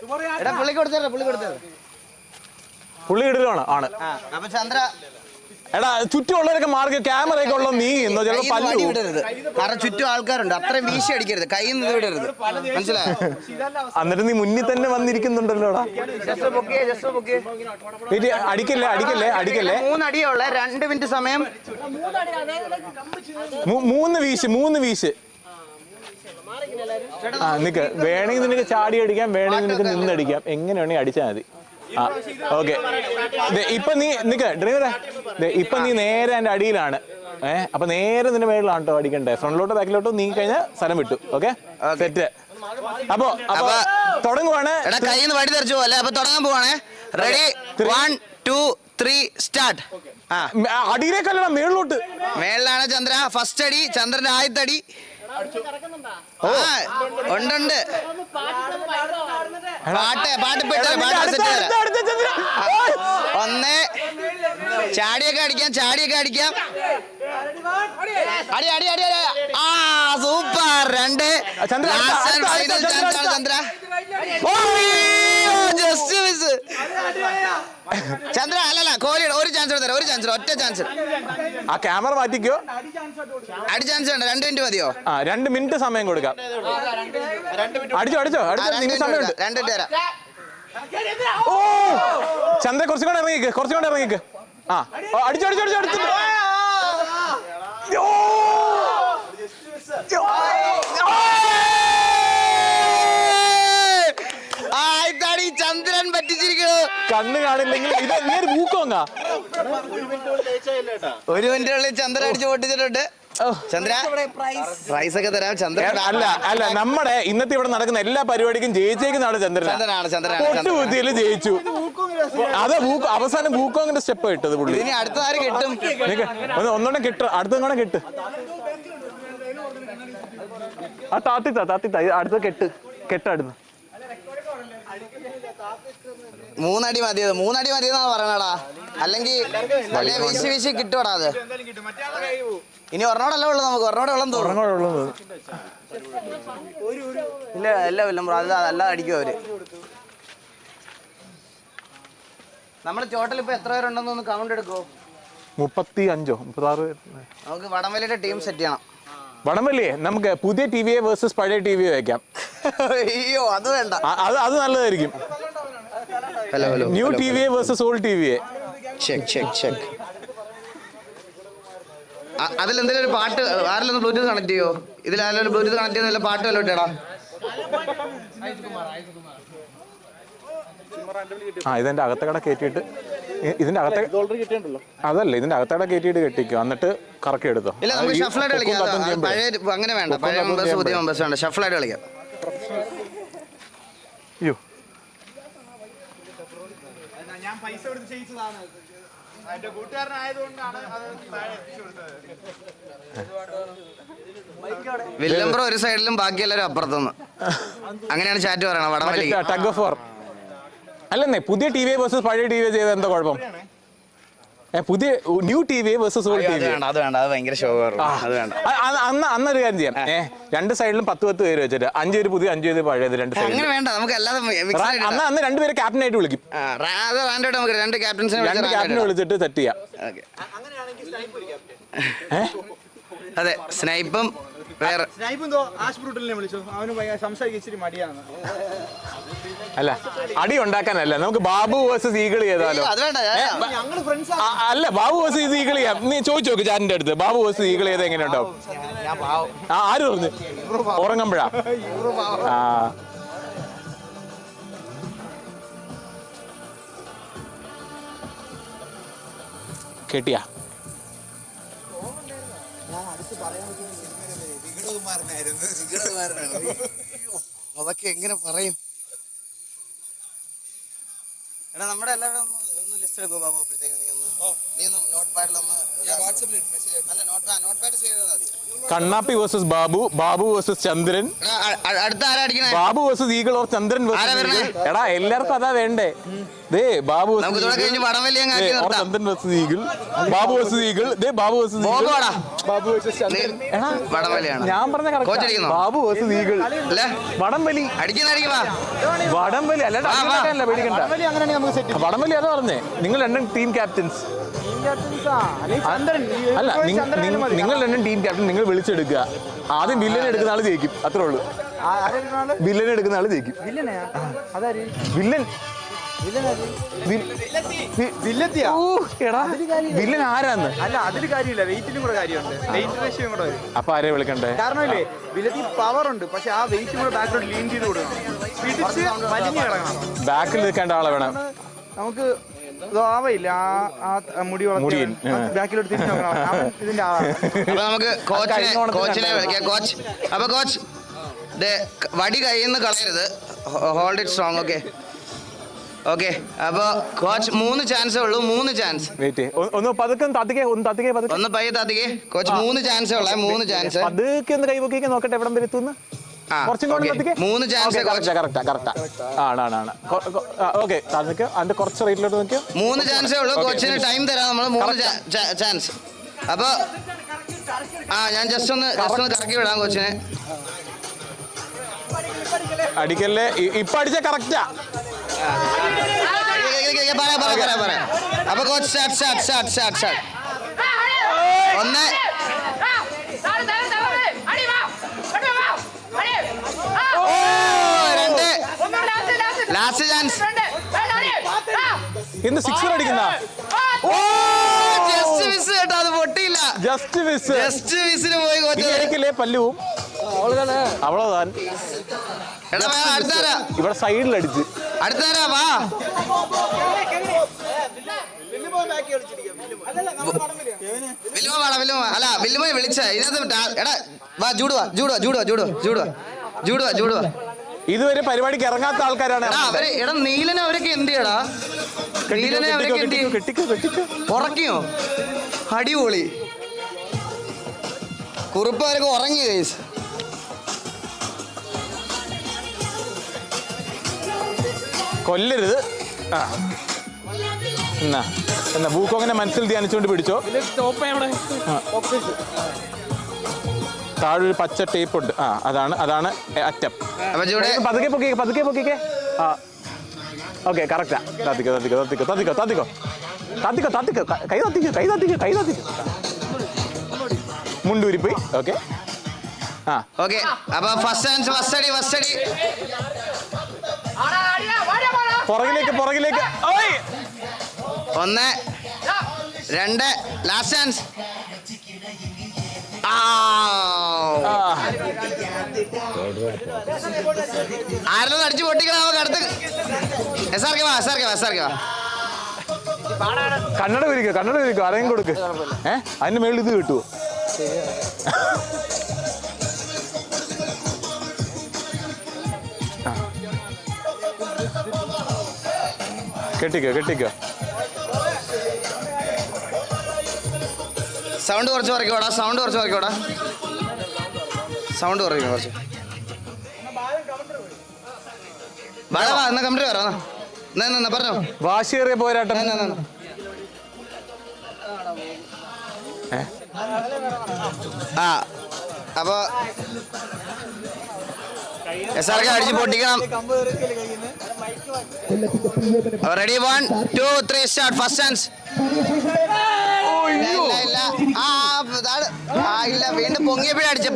പുള്ളി ഇടലാണ്. ആണ്. അപ്പൊ ചന്ദ്ര, എടാ, ചുറ്റുമുള്ളവരൊക്കെ മാർക്ക് ക്യാമറ ഒക്കെ ഉള്ള നീങ്ങുന്നോ? ചിലപ്പോ പല്ലു വിടരുത്, കാരണം ചുറ്റും ആൾക്കാരുണ്ട്. അത്രയും വീശി അടിക്കരുത്, കയ്യിൽ നിന്ന് വിടരുത്. മനസ്സിലായോ? എന്നിട്ട് നീ മുന്നിൽ തന്നെ വന്നിരിക്കുന്നുണ്ടല്ലോടാ. അടിക്കല്ലേ. 3 അടിയുള്ള 2 മിനിറ്റ് സമയം. 3 വീശ്. നിനക്ക് വേണമെങ്കിൽ നിനക്ക് ചാടി അടിക്കാം, വേണമെങ്കിൽ നിനക്ക് നിന്നടിക്കാം, എങ്ങനെ വേണമെങ്കിൽ അടിച്ചാൽ മതി. ഓക്കെ. ഇപ്പൊ നീ നിക്ക് ഡ്രൈവറെ, ഇപ്പൊ നീ നേരെ എന്റെ അടിയിലാണ്. അപ്പൊ നേരെ നിന്റെ മേളിലാണ് കേട്ടോ അടിക്കണ്ടേ. ഫ്രണ്ടിലോട്ടോ ബാക്കിലോട്ടോ നീ കഴിഞ്ഞാൽ സ്ഥലം വിട്ടു. Okay, set. അപ്പൊ തുടങ്ങുവാണ്. കയ്യിൽ നിന്ന് വടി തെറിച്ചു പോലെ. അപ്പൊ തുടങ്ങാൻ പോവാണേ. Ready 1 2 3 start. ആ അടിയിലേക്കല്ല മേളിലോട്ട്. മേളിലാണ് ചന്ദ്ര. ഫസ്റ്റ് അടി ചന്ദ്രന്റെ ആദ്യത്തടി. ഉണ്ട് പാട്ട് ഒന്ന് ചാടിയൊക്കെ അടിക്കാം. അടി അടി അടി അടി. ആ super. 2 Chandra just miss. Chandra അല്ലല്ല കോഹ്ലിയുടെ ഒരു ചാൻസ് തരാം. ഒറ്റ ചാൻസ്. ആ ക്യാമറ മാറ്റിക്കോ. അടി ചാൻസ് ഉണ്ട്. 2 മിനിറ്റ് മതിയോ? 2 മിനിറ്റ് സമയം കൊടുക്കാം. അടിച്ചോ 2 മിനിറ്റ് തരാം. ഓ ചന്ദ്ര കുറച്ചുകൂടെ ഇറങ്ങിക്ക്. ആ അടിച്ചു. ചന്ദ്രൻ പറ്റിച്ചിരിക്കണു. കണ്ണ് കാണില്ലെങ്കിൽ ഇത് നീ ഒരു മൂക്കോങ്ങാ. 1 മിനിറ്റിനുള്ളിൽ ചന്ദ്രൻ അടിച്ചു പൊട്ടിച്ചിട്ടുണ്ട്. ചന്ദ്ര പ്രൈസ് ഒക്കെ തരാം. ചന്ദ്രൻ അല്ല നമ്മുടെ ഇന്നത്തെ ഇവിടെ നടക്കുന്ന എല്ലാ പരിപാടിക്കും ജയിച്ചേക്കുന്നതാണ് ചന്ദ്രൻ. ബുദ്ധിയിൽ ജയിച്ചു. അത് അവസാനം ഭൂക്കോങ്ങിന്റെ സ്റ്റെപ്പ് ഇട്ടത് പുള്ളി. ഇനി അടുത്ത ആര് കിട്ടും? ഒന്നുകൂടെ കിട്ടും. അടുത്തങ്ങോടെ കിട്ട്. ആ താത്തിത്താ അടുത്ത കെട്ടടുത്ത് 3 അടി മതിയെന്നാണ് പറയണടാ. അല്ലെങ്കിൽ വീശി കിട്ടുവാടാ. അത് ഇനി ഒരെണ്ണോടല്ല ഉള്ളു. നമുക്ക് ഒരെണ്ണോടെ തോന്നുന്നു. ഇല്ല അല്ല അടിക്കും അവര്. നമ്മുടെ ടോട്ടൽ ഇപ്പൊ എത്ര പേരുണ്ടെന്ന് കൗണ്ട് എടുക്കോ? 35 36. നമുക്ക് വടംവലിയുടെ ടീം സെറ്റ് ചെയ്യണം. വടംവലിയെ നമുക്ക് പുതിയ ടിവിയെ വേഴ്സസ് പഴയ ടിവിയെ വെക്കാം. അയ്യോ അത് വേണ്ട. അത് നല്ലതായിരിക്കും. ന്യൂ ടിവിയെ വേഴ്സസ് ഓൾഡ് ടിവിയെ. ചെക്ക്. അതിലെന്തെങ്കിലും ഒരു പാട്ട് ആരെല്ലാം ബ്ലൂടൂത്ത് കണക്ട് ചെയ്യോ? ഇതിലാരെങ്കിലും ബ്ലൂടൂത്ത് കണക്ട് ചെയ്യുന്ന പാട്ട് വല്ലോ ഇട്ടേടാ. ഇതിന്റെ അകത്തകട കയറ്റിയിട്ട് ഇതിന്റെ അകത്തകട കയറ്റിയിട്ട് കെട്ടിക്കോ. എന്നിട്ട് കറക്കി എടുത്തോ. ഇല്ല നമുക്ക് ഷഫ്ലായിട്ട് കളിക്കാം. പഴയ അങ്ങനെ വേണ്ട. പഴയ മെമ്പേഴ്സ് പുതിയ മെമ്പേഴ്സ് വേണ്ട. ഷഫ്ലായിട്ട് കളിക്കാം. അയ്യോ ഞാൻ പൈസ കൊടുത്ത് ചെയ്യിച്ചതാണ്. എന്റെ കൂട്ടുകാരനായതുകൊണ്ടാണ് വില്ലംബ്രോ ഒരു സൈഡിലും ബാക്കി എല്ലാവരും അപ്പുറത്തുനിന്ന്. അങ്ങനെയാണ് ചാറ്റ് പറയണത്. വടംവലി ടഗ് ഓഫ് വാർ അല്ലെന്നേ. പുതിയ ടി വി വേഴ്സസ് പഴയ ടി വി ചെയ്ത എന്താ കുഴപ്പം? പുതിയ new T V versus old T V. അത് വേണ്ട. അത് ഭയങ്കര ഷോ. അത് വേണ്ട. അന്നൊരു കാര്യം ചെയ്യാം. 2 സൈഡിലും 10 പേര് വെച്ചിട്ട് 5 പേര് പുതിയ 5 പേര് പഴയത്. 2 സൈഡിൽ അങ്ങനെ വേണ്ട. നമുക്ക് അല്ലാതെ അന്ന് 2 പേര് ക്യാപ്റ്റനായിട്ട് വിളിക്കും. നമുക്ക് 2 ക്യാപ്റ്റൻസിനെ വിളിച്ചിട്ട് സെറ്റ് ചെയ്യാം. അതെ സ്നൈപ്പും വേറെ അല്ല അടി ഉണ്ടാക്കാനല്ല. നമുക്ക് ബാബു വേഴ്സസ് ഈഗിൾ ചെയ്താലോ? അല്ല ബാബു വേഴ്സസ് ഈഗിൾ ചെയ്യാം. നീ ചോദിച്ചു നോക്ക് ചാറ്റിന്റെ അടുത്ത്. ബാബു വേഴ്സസ് ഈഗിൾ ചെയ്ത് എങ്ങനെ ഉണ്ടാവും? ആര് പറഞ്ഞു? ഉറങ്ങുമ്പോഴാ? കേട്ടിയാ? അതൊക്കെ എങ്ങനെ പറയും? എടാ നമ്മുടെ എല്ലാവരും ഒന്ന് ലിസ്റ്റ് എടുക്കോ ബാബു. അപ്പോഴത്തേക്ക് നീ ഒന്ന് നോട്ട് പാഡിലൊന്ന് നോട്ട് പാഡ് ചെയ്താൽ മതി. കണ്ണാപ്പി വേഴ്സസ് ബാബു വേഴ്സസ് ചന്ദ്രൻ. അടുത്ത ആരാ അടിക്കണേ? Babu versus eagle or Chandran versus. എടാ എല്ലാവർക്കും അതാ വേണ്ടേ? Babu Chandran versus eagle. Babu versus eagle. Babu versus Chandran. ഞാൻ പറഞ്ഞ ബാബു വേഴ്സസ് ഈഗിൾ. വടംവലി വടംവലി അല്ലാണ്ട് പേടിക്കണ്ട. വടംവലി അതാ പറഞ്ഞേ. നിങ്ങൾ 2 ടീം ക്യാപ്റ്റൻസ്. അല്ല നിങ്ങൾ 2 ടീം ക്യാപ്റ്റൻ. നിങ്ങൾ വിളിച്ചെടുക്കുക. ആദ്യം വില്ലൻ എടുക്കുന്ന ആള് ജയിക്കും. അത്രേ ഉള്ളൂ. വില്ലൻ എടുക്കുന്ന ആള് ജയിക്കും. വില്ലൻ വില്ലൻ ആരാന്ന്? അല്ല അതിൽ കാര്യമില്ല. വെയിറ്റിലും കൂടെ കാര്യമുണ്ട്. വെയിറ്റ് റേഷ്യോ കൂടെ വരും. അപ്പൊ ആരെയും വിളിക്കണ്ടേ? കാരണം ഇല്ലേ വില്ലത്തി പവർ ഉണ്ട്. പക്ഷെ ആ വെയിറ്റ് കൂടെ ബാക്കിലോട്ട് ലീൻ ചെയ്ത് കൊടുക്കണം. പിടിച്ച് വലിഞ്ഞു കിടക്കണം. ബാക്കിൽ നിൽക്കേണ്ട ആളെ വേണം. നമുക്ക് ആവയില്ല. ആ മുടി ബാക്കിലോട്ട് തിരിച്ചു നോക്കണം. ഇതിന്റെ ആളാണ്. അപ്പൊ നമുക്ക് കോച്ചിനെ വിളിക്കാം. കോച്ച് അപ്പൊ കോച്ച് വടി കയ്യിൽ നിന്ന് കളയരുത്. Hold it strong. Okay okay, അപ്പൊ കോച്ച് 3 ചാൻസേ ഉള്ളൂ. 3 ചാൻസ്. വെയിറ്റ് ഒന്ന് പതുക്കെ താത്തിക്കേ പതുക്കെ ഒന്ന് പയ്യെ താത്തിക്കേ. കോച്ച് 3 ചാൻസേ ഉള്ളേ. 3 ചാൻസ്. പതുക്കെ ഒന്ന് കൈവക്കിക്ക് നോക്കട്ടെ എവിടം വരെ എത്തുന്നു. കുറച്ചും കൂടി താത്തിക്കേ. 3 ചാൻസ്. കറക്റ്റാ. ആണ്. ഓക്കെ, താത്തിക്ക് അതിന്റെ കുറച്ച് റേറ്റിലോട്ട് നോക്കിയോ. 3 ചാൻസേ ഉള്ളൂ. കോച്ചിന് ടൈം തരാം നമ്മൾ. 3 ചാൻസ്. അപ്പൊ ഞാൻ ജസ്റ്റ് ഒന്ന് കറക്കി വിടാം കോച്ചിനെ. അടിക്കല്ലേ, ഇപ്പൊ അടിച്ച കറക്റ്റാ. പറയാം. അപ്പൊ കോച്ച് സ്റ്റാർട്ട്. 1 2 last chance. ഇന്ന് 6 അടിക്കുന്ന ജസ്റ്റ് മിസ് കേട്ടോ, അത് പൊട്ടിയില്ല. ജസ്റ്റ് മിസ്സിന് പോയി കോച്ച്. പല്ലുവും അവളോതാൻ ഇവിടെ സൈഡിൽ അടിച്ച് അടുത്താരാ വാ. വില്ലുമോയെ വിളിച്ച ഇതിനകത്ത്. എടാ വാ, ജൂഡുവാ. ഇതുവരെ പരിപാടിക്ക് ഇറങ്ങാത്ത ആൾക്കാരാണ്. എടാ നീലനെ അവരൊക്കെ എന്ത് ചെയ്യടാ? നീലനെ അവരൊക്കെ എന്ത് ചെയ്യും? ഉറക്കിയോ? അടിപൊളി. കുറുപ്പ് അവരൊക്കെ ഉറങ്ങി ഗൈസ്. കൊല്ലരുത്. എന്നാ ബൂക്കോങ്ങിനെ മനസ്സിൽ ധ്യാനിച്ചുകൊണ്ട് പിടിച്ചോ. താഴെ ഒരു പച്ച ടേപ്പ് ഉണ്ട്. അതാണ് അറ്റം. പതുക്കെ പൊക്കിക്കേ. Okay, correct. താത്തിക്കോ. കൈ താത്തിക്കോ. മുണ്ടൂരിപ്പോയി. ഓക്കെ. അപ്പൊ ഫസ്റ്റ് അടി. പുറകിലേക്ക് 1 2 ലാസ്റ്റ് ചാൻസ്. ആരെല്ലാം അടിച്ചു പൊട്ടിക്കണം. നമുക്ക് അടുത്ത് എസ്ആർക്കെ വാ. കണ്ണട വിരിക്കോ. ആരെയും കൊടുക്ക്. അതിന്റെ മേളിൽ ഇത് കിട്ടുവോ? കെട്ടിക്കോ. സൗണ്ട് കുറച്ച് കുറയ്ക്കോടാ. സൗണ്ട് കുറയ്ക്കണം കുറച്ച്. വാ എന്നാ കമ്പനി വരാം. പറഞ്ഞോ. വാശിയേറിയ പോരാട്ടം. അപ്പൊ എസ്ആർക്കെ അടിച്ച് പൊട്ടിക്കണം. Ready 1 2 3 start. First chance. ഇല്ല, വീണ്ടും പൊങ്ങിയപ്പോഴേ അടിച്ചേ.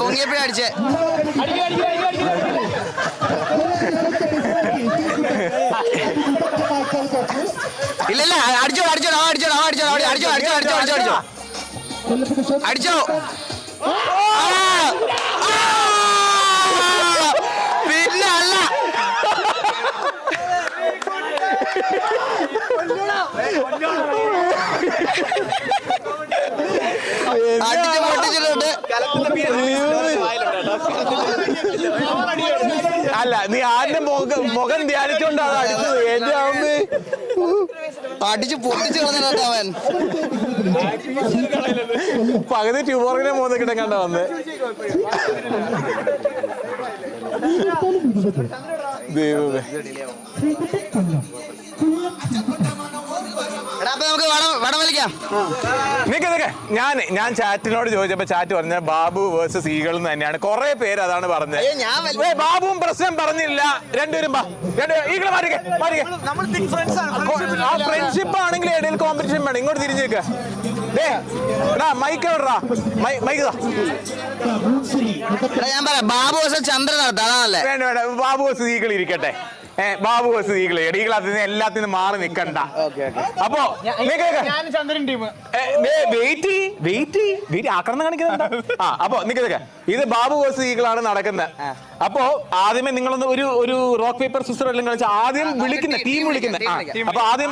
ഇല്ല, അടിച്ചോ. പിന്നെ അല്ല. അല്ല, നീ ആരുടെ മുഖം ധ്യാനിച്ചോണ്ടാണ് അടിച്ചത്. എന്റെ അമ്മ അടിച്ച് പൊട്ടിച്ച് കളഞ്ഞിട്ട് അവൻ പകുതി ട്യൂബോർഗിനെ മൂന്നിക്കിടെ കണ്ട വന്ന്. ദൈവമേ. ഞാൻ ചാറ്റിനോട് ചോദിച്ചപ്പോ ചാറ്റ് പറഞ്ഞ ബാബു വേഴ്സസ് ഈഗിൾ തന്നെയാണ്. കുറെ പേര് അതാണ് പറഞ്ഞത്. ബാബുവും പ്രശ്നം പറഞ്ഞില്ല. രണ്ടുപേരും ഈഗിൾ ഫ്രണ്ട്ഷിപ്പ് ആണെങ്കിൽ ഇടയിൽ കോമ്പറ്റീഷൻ വേണം. ഇങ്ങോട്ട് തിരിഞ്ഞേക്ക. മൈക്ക് എവിടാ? മൈക്ക് ഞാൻ പറയാം. ബാബു വേഴ്സസ് ചന്ദ്രൻ നടത്താല്ലേ? വേണ്ട, ബാബു വേഴ്സസ് ഈഗിൾ ഇരിക്കട്ടെ. ബാബു വേഴ്സസ് ഈഗിൾ അതിന് എല്ലാത്തിനും മാറി നിക്കണ്ട. അപ്പോ വെയിറ്റ് ആക്രമണം കാണിക്കുന്നുണ്ട്. അപ്പൊ നിൽക്കുക. ഇത് ബാബു വേഴ്സസ് ഈഗിൾ ആണ് നടക്കുന്നത്. അപ്പോ ആദ്യമേ നിങ്ങളൊന്ന് ഒരു റോക്ക് പേപ്പർ സിസർ എല്ലാം കളിച്ച ആദ്യം വിളിക്കുന്ന ടീം വിളിക്കുന്നത്. അപ്പൊ ആദ്യം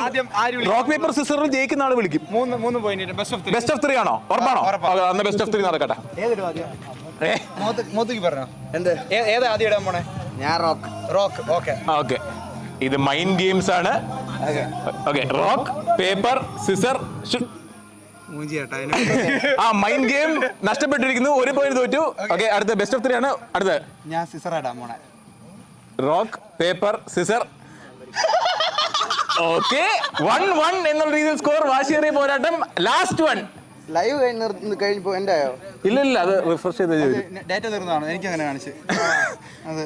റോക്ക് പേപ്പർ സിസറിൽ ജയിക്കുന്ന ആള് വിളിക്കും. 3 പോയിന്റ്. ബെസ്റ്റ് ഓഫ് 3 ആണോ? ഉറപ്പാണോ? അന്ന് ബെസ്റ്റ് ഓഫ് 3 നടക്കട്ടെ. പറഞ്ഞോ എന്ത് ഏതാ ആദ്യം ഇടാൻ പോണേ? ഞാൻ റോക്ക്. ഓക്കെ. ഇത് മൈൻഡ് ഗെയിംസ് ആണ്. ഓക്കെ റോക്ക് പേപ്പർ സിസർ ആ മൈൻഡ് ഗെയിം നഷ്ടപ്പെട്ടിരിക്കുന്നു. 1 പോയിന്റ് തോറ്റു. ഓക്കെ അടുത്ത ബെസ്റ്റ് ഓഫ് 3 ആണ്. അടുത്ത ഞാൻ സിസർ ഇടാം മോനെ. Rock paper scissor. ഓക്കെ 1-1 എന്നുള്ള രീതിയിൽ സ്കോർ. വാശിയേറിയ പോരാട്ടം. Last one. ലൈവ് കഴിഞ്ഞപ്പോ എന്റെ ആയോ? ഇല്ല അത് റിഫ്രഷ് ചെയ്ത് ഡേറ്റ തീർന്നതാണ്, എനിക്ക് അങ്ങനെ കാണിച്ച്. അത്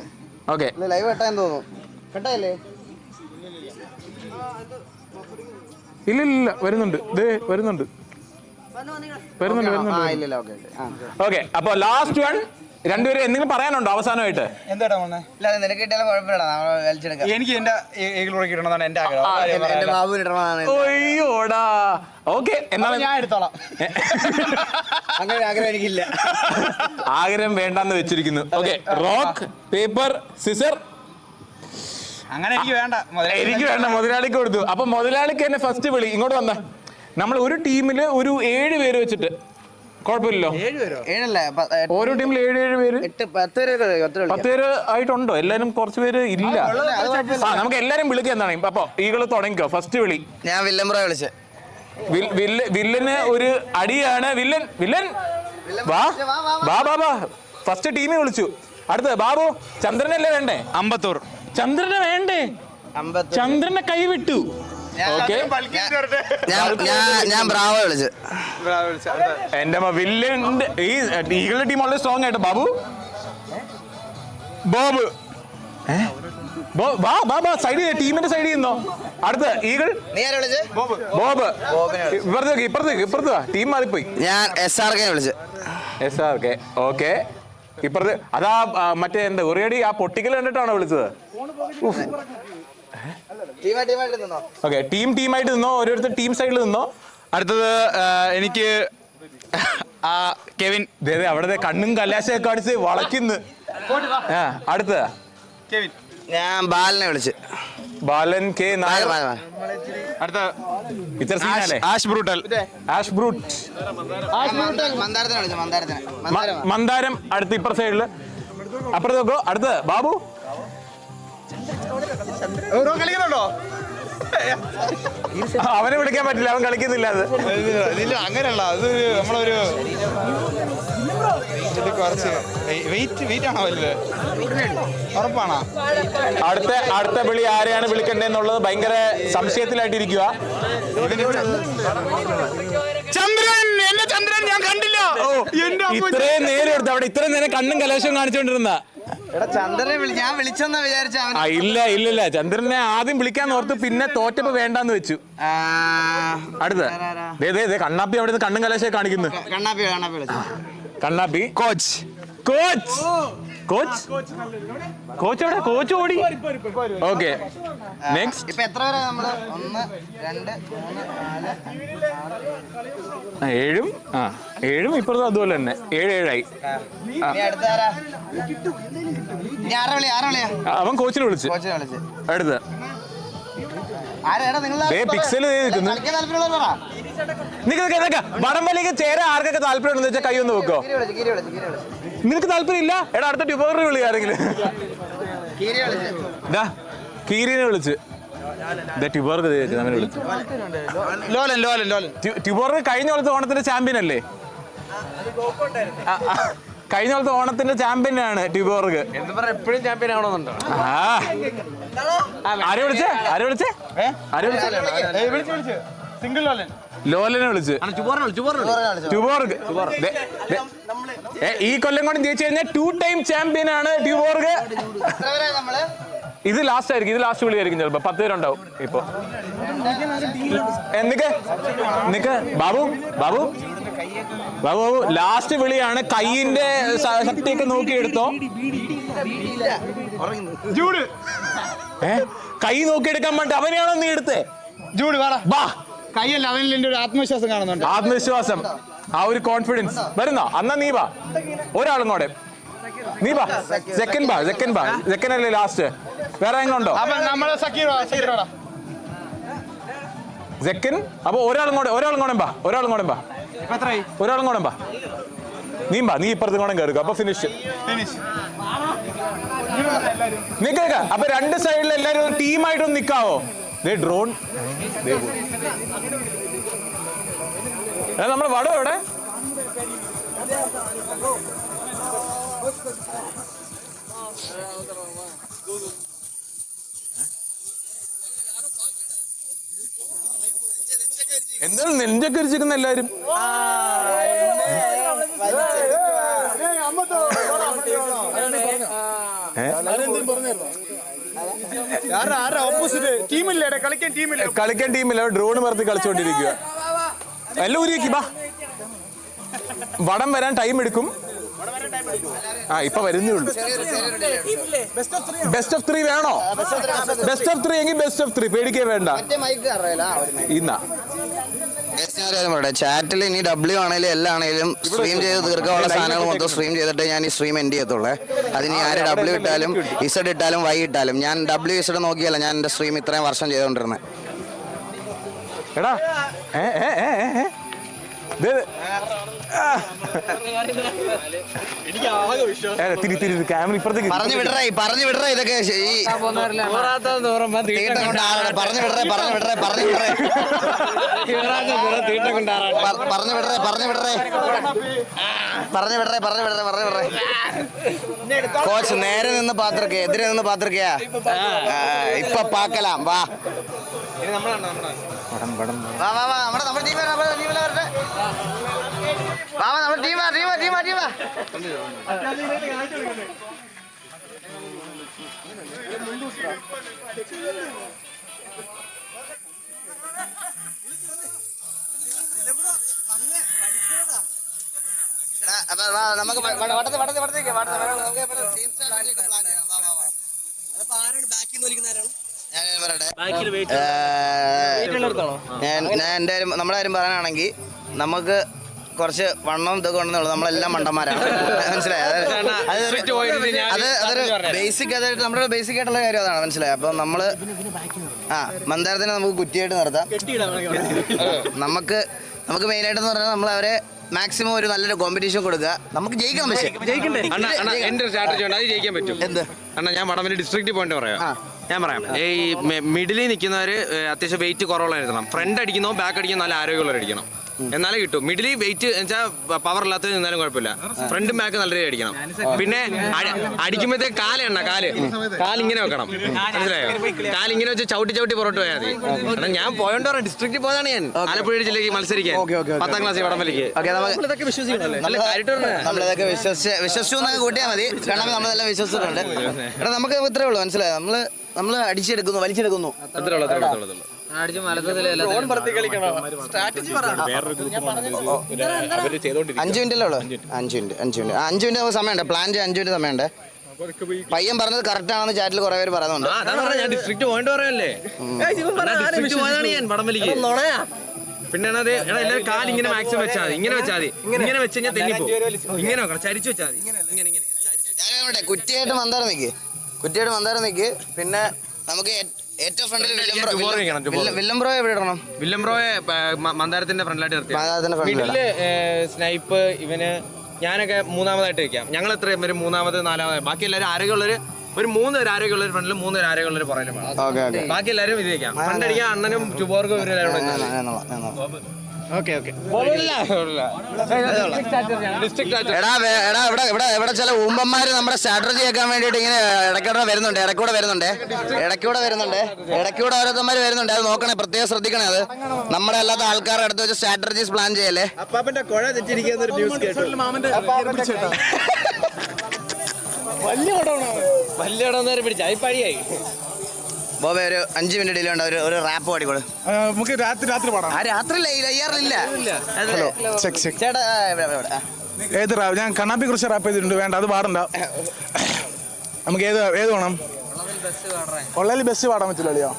ഓക്കെ ലൈവ് കെട്ടാൻ തോന്നുന്നു. കെട്ടായില്ലേ? ഇല്ല വരുന്നുണ്ട്. വരുന്നുണ്ട്. ഓക്കെ അപ്പൊ ലാസ്റ്റ് വൺ. രണ്ടുപേരും എന്തെങ്കിലും പറയാനുണ്ടോ അവസാനമായിട്ട്? എന്താ മോനെ? നിനക്ക് കിട്ടിയാലും കുഴപ്പമില്ല, വലിച്ചെടുക്കാം. എനിക്ക് എന്റെ ഇടണമെന്നാണ് എന്റെ ആഗ്രഹം. എന്റെ ബാബുവിന് ഇടണമെന്നാണ്. ഒയ്യോടാ. ഓക്കെ എന്നാലും ഞാൻ എടുത്തോളാം. അങ്ങനെ ആഗ്രഹം എനിക്കില്ല. ആഗ്രഹം വേണ്ടെന്ന് വെച്ചിരിക്കുന്നു. Okay rock paper scissor. അങ്ങനെ എനിക്ക് വേണ്ട. എനിക്ക് വേണ്ട, മുതലാളിക്ക് കൊടുത്തു. അപ്പൊ മുതലാളിക്ക് തന്നെ ഫസ്റ്റ് വിളി. ഇങ്ങോട്ട് വന്ന നമ്മൾ ഒരു ടീമില് ഒരു 7 പേര് വെച്ചിട്ട് കുഴപ്പമില്ലല്ലോ. 7 ഓരോ ടീമിൽ 7 പേര് 10 പേര് ആയിട്ടുണ്ടോ? എല്ലാരും കുറച്ച് പേര് ഇല്ല. നമുക്ക് എല്ലാരും വിളിക്കുക എന്താണ്. അപ്പൊ ഈകള് തുടങ്ങിക്കോ. ഫസ്റ്റ് വിളി. ഞാൻ വില്ലംബ്രോ വിളിച്ചേ. വില്ലന് ഒരു അടിയാണ്. വില്ലൻ വാ വാ വാ വാ. ഫസ്റ്റ് ടീമിൽ വിളിച്ചു. അടുത്ത ബാബു. ചന്ദ്രനല്ലേ വേണ്ടേ? അമ്പത്തൂർ. ചന്ദ്രനെ വേണ്ടേ? ചന്ദ്രനെ കൈവിട്ടു. ഓക്കെ ഞാൻ ബ്രാവോ വിളിച്ചു. എന്റെ വില്ലന്റെ ഈ ഈകളുടെ ടീം വളരെ സ്ട്രോങ് ആയിട്ട്. ബാബു ബോബ് സൈഡ് ടീമിന്റെ സൈഡിൽ നിന്നോ. അടുത്ത ഈഗിൾ ബോബ്. ഇപ്പുറത്ത് ടീം മാറിപ്പോയി. ഞാൻ SRK വിളിച്ചു. SRK. ഓക്കെ ഇപ്പുറത്ത് അതാ മറ്റേ എന്താ ഒരേടി ആ പൊട്ടിക്കൽ കണ്ടിട്ടാണോ വിളിച്ചത്? ഓക്കെ ടീമായിട്ട് നിന്നോ. ഓരോരുത്തർ ടീം സൈഡിൽ നിന്നോ. അടുത്തത് എനിക്ക് കെവിൻ. അവിടെ കണ്ണും കലാശയൊക്കെ അടിച്ച് വളയ്ക്കുന്നു. അടുത്ത കെവിൻ. ഞാൻ ബാലനെ വിളിച്ചു. ബാലൻ കെ നായർ. അടുത്ത ഇത്ര സീനല്ലേ? Ash brutal. മന്ദാരത്തിനെ വിളിച്ചു. മന്ദാരം. അടുത്ത ഇപ്പുറ സൈഡില്. അപ്പുറത്ത് നോക്കോ. അടുത്ത ബാബു. കളിക്കുന്നുണ്ടോ? അവനെ വിളിക്കാൻ പറ്റില്ല, അവൻ കളിക്കുന്നില്ല. അത് അങ്ങനെയല്ല, അത് നമ്മളൊരു കുറച്ച് വെയിറ്റ് ആണോ വലുത്? ഉറപ്പാണോ? അടുത്ത വിളി ആരെയാണ് വിളിക്കണ്ടെന്നുള്ളത് ഭയങ്കര സംശയത്തിലായിട്ടിരിക്കുക. ചന്ദ്രൻ. എന്റെ ചന്ദ്രൻ ഞാൻ കണ്ടില്ല. ഇത്രയും നേരം എടുത്ത് അവിടെ ഇത്രയും നേരം കണ്ണും കലാശവും കാണിച്ചോണ്ടിരുന്ന ചന്ദ്രനെ ഞാൻ വിളിച്ചെന്നാ വിചാരിച്ച. ഇല്ല ചന്ദ്രനെ ആദ്യം വിളിക്കാൻ ഓർത്ത് പിന്നെ തോറ്റപ്പോ വേണ്ടാന്ന് വെച്ചു. അടുത്ത കണ്ണാപ്പി അവിടെ നിന്ന് കണ്ണും കലാശയെ കാണിക്കുന്നു. കണ്ണാപ്പി. കോച്ച് എവിടെ? കോച്ച് ഓടി. Okay next. ഇപ്പൊ എത്ര പേരാ നമ്മള്? 1 2 3 4 7 ഇപ്പുറത്തും അതുപോലെ തന്നെ 7 ആയി. അവൻ കോച്ചിനെ വിളിച്ചു. അടുത്ത പിക്സല് വടംവലിക്ക് ചേരാൻ ആർക്കൊക്കെ താല്പര്യം ഉണ്ടെന്ന് വെച്ചാൽ കൈ ഒന്ന് വെക്കോ. നിനക്ക് താല്പര്യം ഇല്ല? എടാ അടുത്ത ട്യൂബോറിനെ വിളി ആരെങ്കിലും. കീരിനെ വിളിച്ച്. ട്യൂബോർക്ക് കഴിഞ്ഞ കൊല്ലത്തെ ഓണത്തിന്റെ ചാമ്പ്യൻ അല്ലേ? കഴിഞ്ഞ കൊല്ലത്തെ ഓണത്തിന്റെ ചാമ്പ്യനാണ് ട്യൂബോർക്ക്. എപ്പോഴും ചാമ്പ്യൻ ആവണമെന്നുണ്ടോ? ആരെ വിളിച്ചേ? ലോലനെ വിളിച്ച്. ട്യൂബോർക്ക് ഈ കൊല്ലം കൊണ്ട് ജയിച്ചു കഴിഞ്ഞാൽ 2 ടൈം ചാമ്പ്യൻ ആണ് ട്യൂബോർക്ക്. ഇത് ലാസ്റ്റ് ആയിരിക്കും. ഇത് ലാസ്റ്റ് വിളിയായിരിക്കും ചിലപ്പോ. 10 പേരുണ്ടാവും ഇപ്പൊ. ബാബു ലാസ്റ്റ് വിളിയാണ്. കൈയിന്റെ ശക്തിയൊക്കെ നോക്കിയെടുത്തോ. കൈ നോക്കിയെടുക്കാൻ വേണ്ടി അവനെയാണോ നീ എടുത്തേ? ജൂഡ് വാ. കൈയല്ല, അവനിൽ എന്റെ ഒരു ആത്മവിശ്വാസം കാണുന്നുണ്ട്. ആത്മവിശ്വാസം, ആ ഒരു കോൺഫിഡൻസ് വരുന്നോ? എന്നാ നീ വാ. ഒരാളും കൂടെ നീ വാ. സെക്കൻഡ് അല്ലേ ലാസ്റ്റ്? വേറെ എങ്ങുണ്ടോ? സെക്കൻഡ്. അപ്പൊ ഒരാളും കൂടെ ബാ. നീ ഇപ്പുറത്ത് കൂടെ കയറുക. അപ്പൊ ഫിനിഷ്. നീ കേൾക്ക. അപ്പൊ 2 സൈഡിൽ എല്ലാരും ടീമായിട്ടൊന്ന് നിക്കാവോ? ഡ്രോൺ നമ്മുടെ വടം എവിടെ? എന്താണ് നെഞ്ചൊക്കെ ഇരിച്ചിരിക്കുന്ന എല്ലാരും? കളിക്കാൻ ടീമില്ല, ഡ്രോൺ പറത്തി കളിച്ചോണ്ടിരിക്കുക. എല്ലാം ഊരിയേക്ക് ബാ. വടം വരാൻ ടൈം എടുക്കും. ഇപ്പൊ വരുന്നേ ഉള്ളൂ. ബെസ്റ്റ് ഓഫ് 3 വേണോ? ബെസ്റ്റ് ഓഫ് 3 എങ്കിൽ ബെസ്റ്റ് ഓഫ് 3, പേടിക്കേ വേണ്ട. ഇന്നാ ചാറ്റിൽ ഇനി W ആണെങ്കിലും L ആണെങ്കിലും സ്ട്രീം ചെയ്ത് തീർക്കാനുള്ള സാധനങ്ങൾ മൊത്തം സ്ട്രീം ചെയ്തിട്ട് ഞാൻ ഈ സ്ട്രീം എൻഡ് ചെയ്യത്തുള്ളേ. അതിന് ആര് W ഇട്ടാലും Z ഇട്ടാലും Y ഇട്ടാലും ഞാൻ W Z നോക്കിയല്ല ഞാൻ എന്റെ സ്ട്രീം ഇത്രയും വർഷം ചെയ്തോണ്ടിരുന്നത്. എടാ ക്യാമറ ഇപ്പുറത്തേക്ക് പറഞ്ഞു വിടറേ ഇതൊക്കെ കോച്ച് നേരെ നിന്ന് പാത്രക്ക് എതിരെ നിന്ന് പാത്രക്കയാ ഇപ്പൊ പാക്കലാം. വാ നമുക്ക് നമ്മളെ കാര്യം പറയാനാണെങ്കിൽ നമുക്ക് കുറച്ച് വണ്ണം ഇതൊക്കെ ഉണ്ടെന്നുള്ളൂ. നമ്മളെല്ലാം മണ്ടന്മാരാണ്, മനസ്സിലായത്. അതൊരു ബേസിക്, അതായത് നമ്മുടെ ബേസിക് ആയിട്ടുള്ള കാര്യം അതാണ്, മനസ്സിലായത്. അപ്പം നമ്മള് മന്ദാരത്തിനെ നമുക്ക് കുറ്റിയായിട്ട് നിർത്താം. നമുക്ക് മെയിനായിട്ടെന്ന് പറഞ്ഞാൽ നമ്മൾ അവരെ മാക്സിമം ഒരു നല്ലൊരു കോമ്പറ്റീഷൻ കൊടുക്കുക. നമുക്ക് ജയിക്കണം. പക്ഷേ എന്റെ ഒരു സ്ട്രാറ്റജി ഉണ്ട്, അത് ജയിക്കാൻ പറ്റും. എന്ത് അണ്ണാ, ഞാൻ വടംവലി ഡിസ്ട്രിക്റ്റ് പോയിന്റ് പറയാം. ഞാൻ പറയാം, ഈ മിഡിലിൽ നിൽക്കുന്നവര് അത്യാവശ്യം വെയിറ്റ് കുറവുള്ള എഴുതണം. ഫ്രണ്ട് അടിക്കുന്നോ ബാക്ക് അടിക്കുന്നോ നല്ല ആരോഗ്യമുള്ളവർ അടിക്കണം, എന്നാലേ കിട്ടും. മിഡിൽ വെയിറ്റ് വെച്ചാൽ പവർ ഇല്ലാത്തത് നിന്നാലും കുഴപ്പമില്ല. ഫ്രണ്ടും ബാക്ക് നല്ല രീതിയിൽ അടിക്കണം. പിന്നെ അടിക്കുമ്പോഴത്തേക്ക് കാലിങ്ങനെ വെക്കണം, മനസ്സിലായോ? കാലിങ്ങനെ വെച്ച് ചവിട്ടി പുറത്ത് പോയാൽ മതി. കാരണം ഞാൻ പോയോണ്ട് പറയാം, ഡിസ്ട്രിക്റ്റിൽ പോയതാണ് ഞാൻ ആലപ്പുഴ ജില്ലയ്ക്ക് മത്സരിക്കാൻ 10ാം ക്ലാസ് വടംവലിക്ക്. നമ്മളിതൊക്കെ വിശ്വസിച്ചു കൂട്ടിയാൽ മതി. കാരണം നമ്മളെല്ലാം വിശ്വസിച്ചിട്ടുണ്ട്. എടാ നമുക്ക് ഇത്രേ ഉള്ളൂ, മനസ്സിലായോ? നമ്മള് അടിച്ചെടുക്കുന്നു, വലിച്ചെടുക്കുന്നു. 5 മിനിറ്റല്ലേ ഉള്ളൂ? 5 മിനിറ്റ് സമയമുണ്ട്. പ്ലാൻ ചെയ്യാൻ 5 മിനിറ്റ് സമയമുണ്ട്. പയ്യൻ പറഞ്ഞത് കറക്റ്റ് ആണെന്ന് ചാറ്റിൽ കുറെ പേര് പറയുന്നുണ്ട്. ഞാൻ ഡിസ്ട്രിക്റ്റ് പോയിന്റ് പറയല്ലേ, ഡിസ്ട്രിക്റ്റ് പോയതാണ് ഞാൻ വടംവലിക്ക്. പിന്നെ എല്ലാവരും കാലിങ്ങനെ മാക്സിമം വെച്ചാൽ മതി, ഇങ്ങനെ വെച്ചാൽ മതി. ഇങ്ങനെ വെച്ച് കഴിഞ്ഞാൽ തെന്നിപ്പോ. ഇങ്ങനെ വെക്കണം, ചരിച്ചു വെച്ചാൽ മതി. ഞാൻ കുറ്റിയായിട്ട് മന്ദാരം നിൽക്ക്. പിന്നെ നമുക്ക് ഏറ്റവും ഫ്രണ്ടിൽ വില്ലംബ്രോ എവിടെ ഇടണം? വില്ലംബ്രോയെ മന്ദാരത്തിന്റെ ഫ്രണ്ടിലായിട്ട് നിർത്തി. സ്നൈപ്പ് ഇവന് ഞാനൊക്കെ 3ാമതായിട്ട് വെക്കാം. ഞങ്ങൾ എത്രയും പേര് 3ാമത് 4ാമത്. ബാക്കി എല്ലാവരും ആരോഗ്യമുള്ളവര് ഒരു 3 പേര് ആരോഗ്യമുള്ളവർ ഫ്രണ്ടിലും 3 പേര് ആരോഗ്യമുള്ളവർ പുറകിലും വേണം. ബാക്കി എല്ലാവരും ഇത് വെക്കാം. ഫ്രണ്ട് അടിക്കാൻ അണ്ണനും ചുബോർക്കും ഇവരെല്ലാവരും. എടാ ഇവിടെ ചില ഊമ്പന്മാര് നമ്മുടെ സ്ട്രാറ്റജി ആക്കാൻ വേണ്ടിട്ട് ഇങ്ങനെ ഇടയ്ക്കൂടെ ഓരോരുത്തന്മാര് വരുന്നുണ്ട്. അത് നോക്കണേ, പ്രത്യേകം ശ്രദ്ധിക്കണേ. അത് നമ്മുടെ അല്ലാത്ത ആൾക്കാരുടെ അടുത്ത് വെച്ച് സ്ട്രാറ്റജീസ് പ്ലാൻ ചെയ്യല്ലേ. അപ്പാപ്പന്റെ കുഴ തെറ്റിരിക്കുന്ന ന്യൂസ് കേട്ടു. വലിയ ഇടം പിടിച്ച പഴിയായി. ബോബെ ഒരു 5 മിനിറ്റ് ഡിലേ ഉണ്ട്. ഒരു റാപ്പ് പാടിക്കോളൂ. നമുക്ക് രാത്രി പാടാം. രാത്രിയില്ല, ചേട്ടാ ഏത് റാപ്പ്? ഞാൻ കണ്ണാപ്പി കുറിച്ച് റാപ്പ് ചെയ്തിട്ടുണ്ട്. വേണ്ട, അത് പാടണ്ട. നമുക്ക് ഏത് വേണം? ഉള്ളതിൽ ബെസ്റ്റ് പാടാൻ പറ്റില്ലല്ലോ.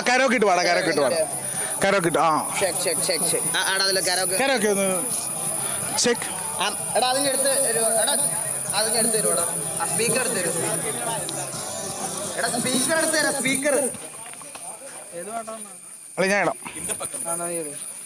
കരോക്കെ ഇട്ട് പാടാം. കരോക്കെ ഇട്ട് ഒന്ന് ചെക്ക്. സ്പീക്കർ ഞാൻ ഇടാം.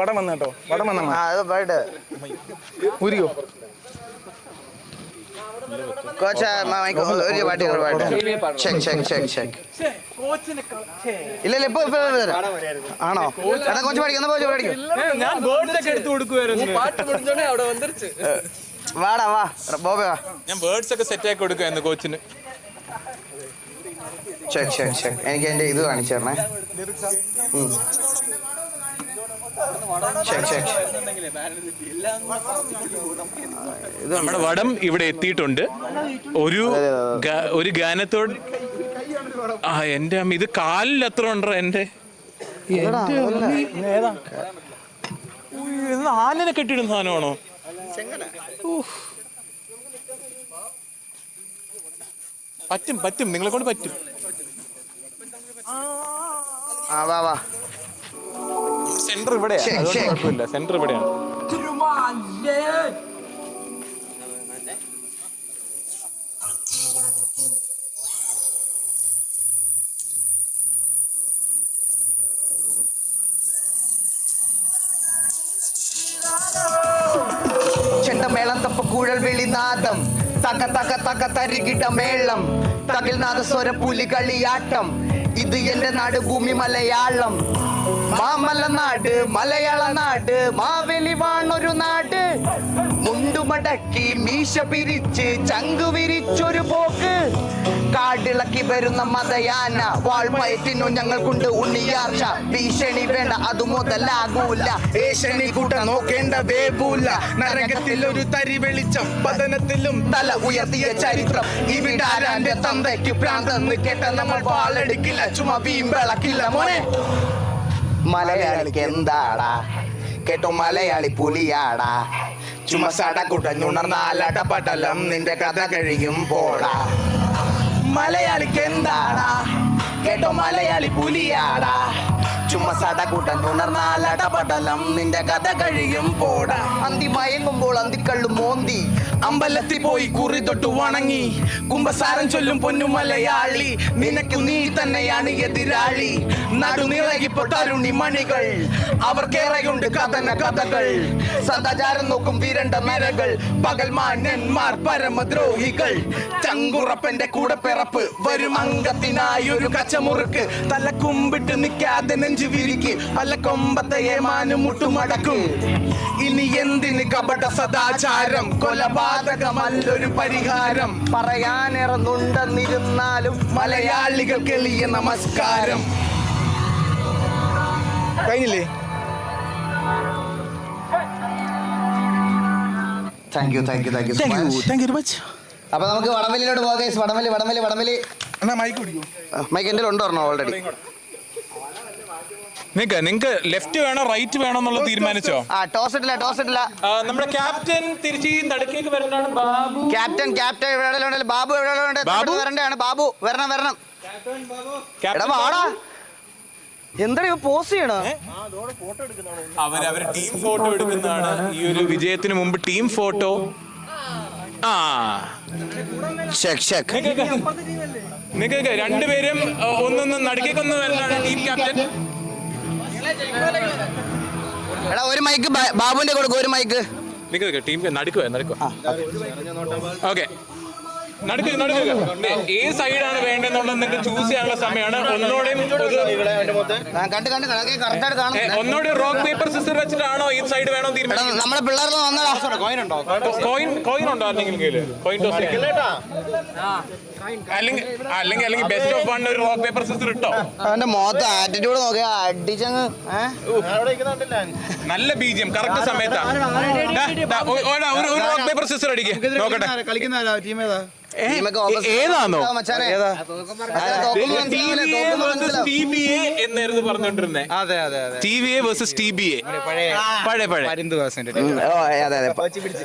വടം വന്ന് കേട്ടോ വടം വന്ന അത് പോയിട്ട് ഊരിയോ കോച്ച് ഒരു പാട്ടി ഇല്ല ഇപ്പൊ ആണോ എടാ കൊച്ചു പഠിക്കുന്ന പോയി പഠിക്കും ഞാൻ ബേർഡ്സ് ഒക്കെ എടുത്തു കൊടുക്കുവായിരുന്നു. വാടാ വാ ബോബേ വാ ഞാൻ ബേർഡ്സ് ഒക്കെ സെറ്റ് ആക്കി കൊടുക്കുവായിരുന്നു കോച്ചിന്. എനിക്ക് എന്റെ ഇത് കാണിച്ചു തരണേ. നമ്മുടെ വടം ഇവിടെ എത്തിയിട്ടുണ്ട്. ഒരു ഗാനത്തോട് എന്റെ അമ്മ ഇത് കാലിൽ എത്ര ഉണ്ടോ എന്റെ ആലിനെ കെട്ടിയിടുന്ന സാധനമാണോ? പറ്റും നിങ്ങളെ കൊണ്ട് പറ്റും. വാ വാ സെന്റർ ഇവിടെയാണ്, കുഴപ്പമില്ല. സെന്റർ ഇവിടെയാണ്. ചെണ്ടമേളം തപ്പക്കൂഴൽ വെളിനാദം തക തക തക തരികിട മേളം തകിൽനാദ സ്വര പുലി കളിയാട്ടം. ഇത് എന്റെ നാട് ഭൂമി മലയാളം. മാമലനാട് മലയാള നാട് മാവേലി വാണൊരു നാട്. മുണ്ടുമടക്കി മീശ പിരിച്ച് ചങ്കു വിരിച്ചൊരു പോക്ക്. കാടിളക്കി വരുന്ന മതയാന വാൾമയറ്റിനു ഞങ്ങൾക്കുണ്ട് ഉണ്ണിയാർച്ച. ഭീഷണി വേണ്ട അത് മുതലാകൂല. ഏഷണി കൂട്ട നോക്കേണ്ട വേവൂല. നരകത്തിൽ ഒരു തരി വെളിച്ചം പതനത്തിലും തല ഉയർത്തിയ ചരിത്രം. ഇവിടാരാന്റെ തന്തയ്ക്ക് പ്രാന്തെന്ന് കേട്ട നമ്മൾ പാലെടുക്കില്ല. ചുമ വീമ്പിളക്കില്ല മോനെ. മലയാളിക്ക് എന്താടാ കേട്ടോ മലയാളി പുലിയാടാ. ചുമ സട കുടഞ്ഞുണർന്നാലട പടലം നിന്റെ കഥ കഴിയും പോടാ. മലയാളിക്ക് എന്താടാ കേട്ടോ മലയാളി പുലിയാടാ. ചുമ സട കുടഞ്ഞുണർന്നാലട പടലം നിന്റെ കഥ കഴിയും പോടാ. അന്തി മയങ്ങുമ്പോൾ അന്തിക്കള്ളു മോന്തി അമ്പലത്തിൽ പോയി കുറി തൊട്ട് വണങ്ങി. കുംഭസാരം ചൊല്ലും പൊന്നു മലയാളി നിനക്ക് നീ തന്നെയാണ് എതിരാളി. നടുനിറകിപ്പോ തരുണി മണികൾ അവർക്കേറെയുണ്ട് കഥന കഥകൾ. സദാചാരം നോക്കും വിരണ്ട മരകൾ പകൽമാന്യന്മാർ പരമദ്രോഹികൾ. ചങ്കുറപ്പന്റെ കൂടെ പിറപ്പ് വരും അംഗത്തിനായൊരു കച്ചമുറുക്ക്. തല കുമ്പിട്ട് നിൽക്കാതെ നെഞ്ചു വിരിക്ക് പല കൊമ്പത്തെ ഏമാനും മുട്ടുമടക്കും. ഇനി എന്തിന് കപട സദാചാരം കൊലപാതകമല്ലൊരു പരിഹാരം. പറയാനിറന്നുണ്ടെന്നിരുന്നാലും മലയാളികൾക്ക് എളിയ നമസ്കാരം. കഴിഞ്ഞില്ലേ? താങ്ക് യു അപ്പൊ നമുക്ക് വടംവലിയിലോട്ട് പോകാം. വടംവലി എന്നാ മൈക്ക് കുടിക്കൂ. മൈക്ക് എന്റെ ഉണ്ടോ ഓൾറെഡി. നിങ്ങക്ക് ലെഫ്റ്റ് വേണോ റൈറ്റ് വേണോ എന്നുള്ളത് തീരുമാനിച്ചോ? ടോസ് ഇട്ടില്ല. നമ്മുടെ ക്യാപ്റ്റൻ തിരിച്ച് നടുക്കേക്ക് വരുന്നതാണ്. ബാബു ക്യാപ്റ്റൻ എവിടെ ബാബു എവിടെ വരണ്ടാണ്. ബാബു വരണം. എടാ വാടാ. എന്താ പോസ്റ്റ് ചെയ്യണോ? അവര് ടീം ഫോട്ടോ എടുക്കുന്നതാണ്. ഈ ഒരു വിജയത്തിന് മുമ്പ് ടീം ഫോട്ടോ. നിങ്ങൾക്ക് രണ്ടുപേരും ഒന്നൊന്ന് നടുക്കേക്കൊന്ന് വരുന്നതാണ് ടീം ക്യാപ്റ്റൻ. എടാ ഒരു മൈക്ക് ബാബുവിന്റെ കൊടുക്കും. ഒരു മൈക്ക് ടീം നടുക്കുക. ഓക്കെ നടുക്കുക. ഏത് സൈഡാണ് വേണ്ടതെന്നുള്ളത് നിങ്ങൾക്ക് ചൂസ് ചെയ്യാനുള്ള സമയമാണ്. ഒന്നോടെ റോക്ക് പേപ്പർ സിസ്റ്റർ വെച്ചിട്ടാണോ ഈ സൈഡ് വേണോ തീരുമാനം? നമ്മളെ പിള്ളേർക്ക് കോയിൻ ഉണ്ടോ ആരെങ്കിലും? കോയിൻ ടോസ് അല്ലെങ്കിൽ ബെസ്റ്റ് ഓഫ് വൺ ഒരു റോക്ക് പേപ്പർ സിസ്റ്റർ ഇട്ടോ. അവന്റെ മുഖത്ത് ആറ്റിറ്റ്യൂഡ് നോക്കിയാ അടിച്ചങ്ങ് നല്ല ബീജിയം കറക്റ്റ് സമയത്താ. ഒരു റോക്ക് പേപ്പർ സിസ്റ്റർ അടിക്കുക നോക്കട്ടെ. ഏതാണോ എന്നായിരുന്നു പറഞ്ഞോണ്ടിരുന്നേ? TVA versus TBA.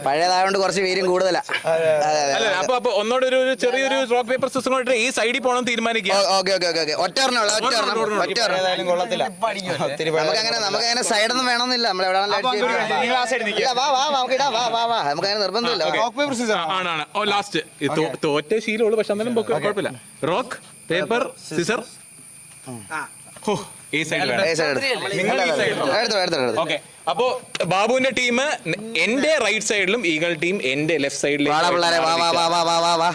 പഴയതായോണ്ട് കുറച്ച് പേരും കൂടുതലാ. അപ്പൊ ഒന്നോട് ഒരു ചെറിയൊരു റോക്ക് പേപ്പർ സിസ്റ്റം ഈ സൈഡിൽ പോകണം തീരുമാനിക്കുക. നമുക്കങ്ങനെ സൈഡൊന്നും വേണമെന്നില്ല. നമുക്കങ്ങനെ നിർബന്ധമില്ല. ആണ് ലാസ്റ്റ് തോറ്റ ശീലമുള്ളൂ. പക്ഷെ എന്നാലും കുഴപ്പമില്ല. Rock paper scissor. ഈ സൈഡ് A side. എടുത്തോ. ഓക്കെ. അപ്പോ ബാബുവിന്റെ ടീം എന്റെ റൈറ്റ് സൈഡിലും ഈഗിൾ ടീം എന്റെ ലെഫ്റ്റ് സൈഡിലും. വാടാ പിള്ളേരെ, വാ വാ വാ വാ വാ വാ വാ.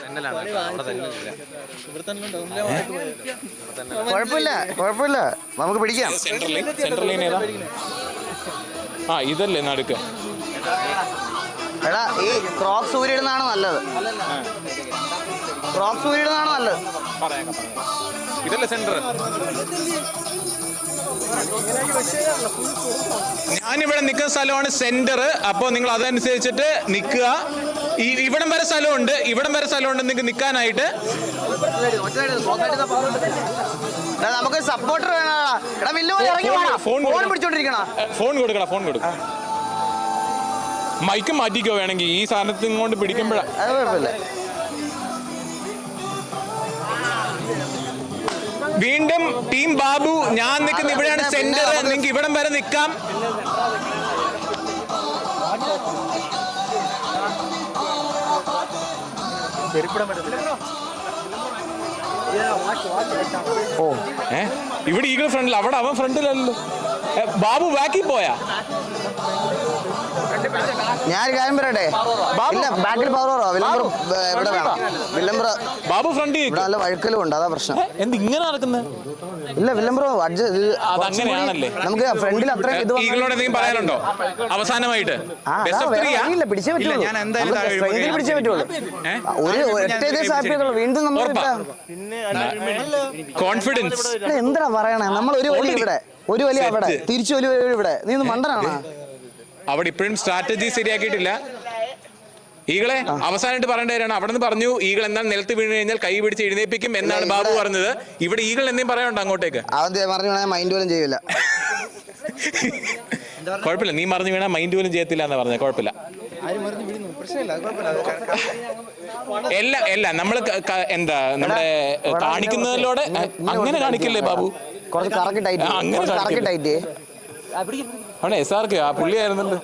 കുഴപ്പമില്ല, നമുക്ക് പിടിക്കാം. സെൻട്രൽ ലൈൻ ഏതാ? ആ ഇതല്ലേ നടുക്ക്. എടാ ഈ ക്രോക്സ് ഊരിടുന്നതാണ് നല്ലത്. ഇതല്ലേ സെന്റർ? ഞാനിവിടെ നിൽക്കുന്ന സ്ഥലമാണ് സെന്റർ. അപ്പോൾ നിങ്ങൾ അതനുസരിച്ചിട്ട് നിൽക്കുക. ഇവിടം വരെ സ്ഥലമുണ്ട്, നിങ്ങൾക്ക് നിൽക്കാനായിട്ട്. നമുക്ക് സപ്പോർട്ടർ വേണം. ഫോൺ പിടിച്ചോണ്ടിരിക്കണം. ഫോൺ കൊടുക്കണം. മൈക്ക് മാറ്റിക്കോ വേണമെങ്കിൽ, ഈ സാധനത്തിൽ കൊണ്ട് പിടിക്കുമ്പോഴാണ്. അത് കുഴപ്പമില്ല. വീണ്ടും ടീം ബാബു, ഞാൻ നിൽക്കുന്ന ഇവിടെയാണ് സെന്റർ. നിങ്ങൾക്ക് ഇവിടം വരെ നിൽക്കാം. ഇവിടെ ഈഗിൾ ഫ്രണ്ടിൽ, അവിടെ അവൻ ഫ്രണ്ടിലല്ലോ. ബാബു ബാക്കിൽ പോയാ? ഞാനൊരു കാര്യം പറയട്ടെ, ബാക്കിൽ പവറോ ഇവിടെ വേണം. വില്ലംബ്ര ബാബു ഫ്രണ്ടിൽ നല്ല വഴുക്കലും ഉണ്ട്, അതാ പ്രശ്നം. എന്ത് ഇങ്ങനെ നടക്കുന്നത്? ഇല്ല വില്ലംബ്രോ അതങ്ങനെയാണല്ലേ. നമുക്ക് ഫ്രണ്ടിൽ അത്ര ഈഗിളോട് എന്തെങ്കിലും പറയാനുണ്ടോ അവസാനമായിട്ട്? പിടിച്ചേ പറ്റുള്ളൂ. ഒരു ഒറ്റ സാധ്യതയുള്ളൂ. വീണ്ടും നമ്മൾ കോൺഫിഡൻസ് എന്താ പറയണേ? നമ്മൾ ഒരു വലിയ ഇവിടെ, ഒരു വലിയ അവിടെ, തിരിച്ചു വലിയ ഇവിടെ. നീ ഒന്ന് മണ്ടനാണോ? അവിടെ ഇപ്പോഴും സ്ട്രാറ്റജി ശരിയാക്കിയിട്ടില്ല. ഈകളെ അവസാനമായിട്ട് പറയേണ്ട കാര്യമാണ്. അവിടെ നിന്ന് പറഞ്ഞു ഈകൾ എന്നാൽ നിലത്ത് വീണ് കഴിഞ്ഞാൽ കൈ പിടിച്ച് എഴുന്നേപ്പിക്കും എന്നാണ് ബാബു പറഞ്ഞത്. ഇവിടെ ഈകൾ എന്തെങ്കിലും പറയാനുണ്ടോ അങ്ങോട്ടേക്ക്? മൈൻഡ് പോലും ചെയ്യില്ല. കുഴപ്പമില്ല, നീ മറിഞ്ഞു വീണാൽ മൈൻഡ് പോലും ചെയ്യത്തില്ല എന്ന് പറഞ്ഞത്. കുഴപ്പമില്ല. എല്ലാം നമ്മൾ എന്താ നമ്മുടെ കാണിക്കുന്നതിലൂടെ അങ്ങനെ കാണിക്കില്ലേ ബാബു? കുറച്ച് കറക്റ്റ് ടൈറ്റ് അവിടെ SRK ആ പുള്ളിയായിരുന്നല്ലോ.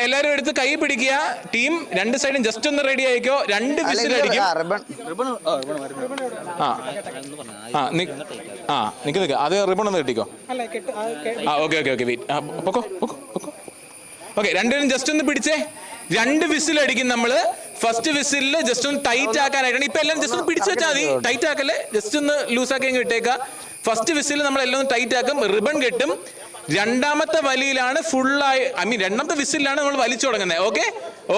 എല്ലാരും എടുത്ത് കൈ പിടിക്കുക. ടീം രണ്ട് സൈഡും ജസ്റ്റ് ഒന്ന് റെഡി ആയിക്കോ. 2 വിസിൽ അടിക്കും. നിക്ക് അത് റിബൺ ഒന്ന് കിട്ടിക്കോ. ഓക്കെ പൊക്കോ. ഓക്കെ, രണ്ടുപേരും ജസ്റ്റ് ഒന്ന് പിടിച്ചേ. 2 വിസിൽ അടിക്കും നമ്മള്. ഫസ്റ്റ് വിസിലില് ജസ്റ്റ് ഒന്ന് ടൈറ്റ് ആക്കാനായിട്ടാണ്. ഇപ്പൊ എല്ലാം ജസ്റ്റ് ഒന്ന് പിടിച്ചു വെച്ചാൽ മതി. ടൈറ്റ് ആക്കല്ലേ, ജസ്റ്റ് ഒന്ന് ലൂസ് ആക്കി ഇട്ടേക്കാം. ഫസ്റ്റ് വിസിൽ നമ്മൾ എല്ലാം ഒന്ന് ടൈറ്റ് ആക്കും, റിബൺ കെട്ടും. രണ്ടാമത്തെ വലിയിലാണ് ഫുള്ളായി, രണ്ടാമത്തെ വിസിലാണ് നമ്മൾ വലിച്ചു തുടങ്ങുന്നത്.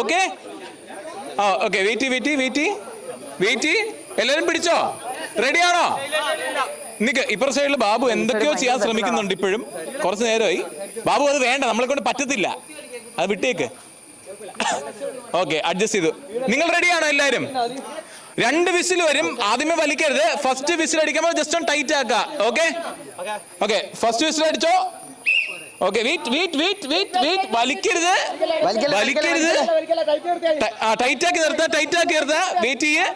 ഓക്കെ. വെയിറ്റ്. എല്ലാരും പിടിച്ചോ? റെഡിയാണോ? നിക്ക്. ഇപ്പുറ സൈഡിൽ ബാബു എന്തൊക്കെയോ ചെയ്യാൻ ശ്രമിക്കുന്നുണ്ട്. ഇപ്പോഴും കുറച്ച് നേരമായി. ബാബു അത് വേണ്ട, നമ്മളെ കൊണ്ട് പറ്റത്തില്ല, അത് വിട്ടേക്ക്. ഓക്കെ, അഡ്ജസ്റ്റ് ചെയ്തു. നിങ്ങൾ റെഡിയാണോ എല്ലാരും? 2 വിസിൽ വരും. ആദ്യമേ വലിക്കരുത്. ഫസ്റ്റ് വിസിൽ അടിക്കുമ്പോൾ ജസ്റ്റ് ഒന്ന് ടൈറ്റ് ആക്കുക. ഓക്കെ, ഫസ്റ്റ് വിസിൽ അടിച്ചോ. Okay, wait. വലിക്കരുത്. ടൈറ്റ് ആക്കി നിർത്താ. വെയിറ്റ് ചെയ്യ്.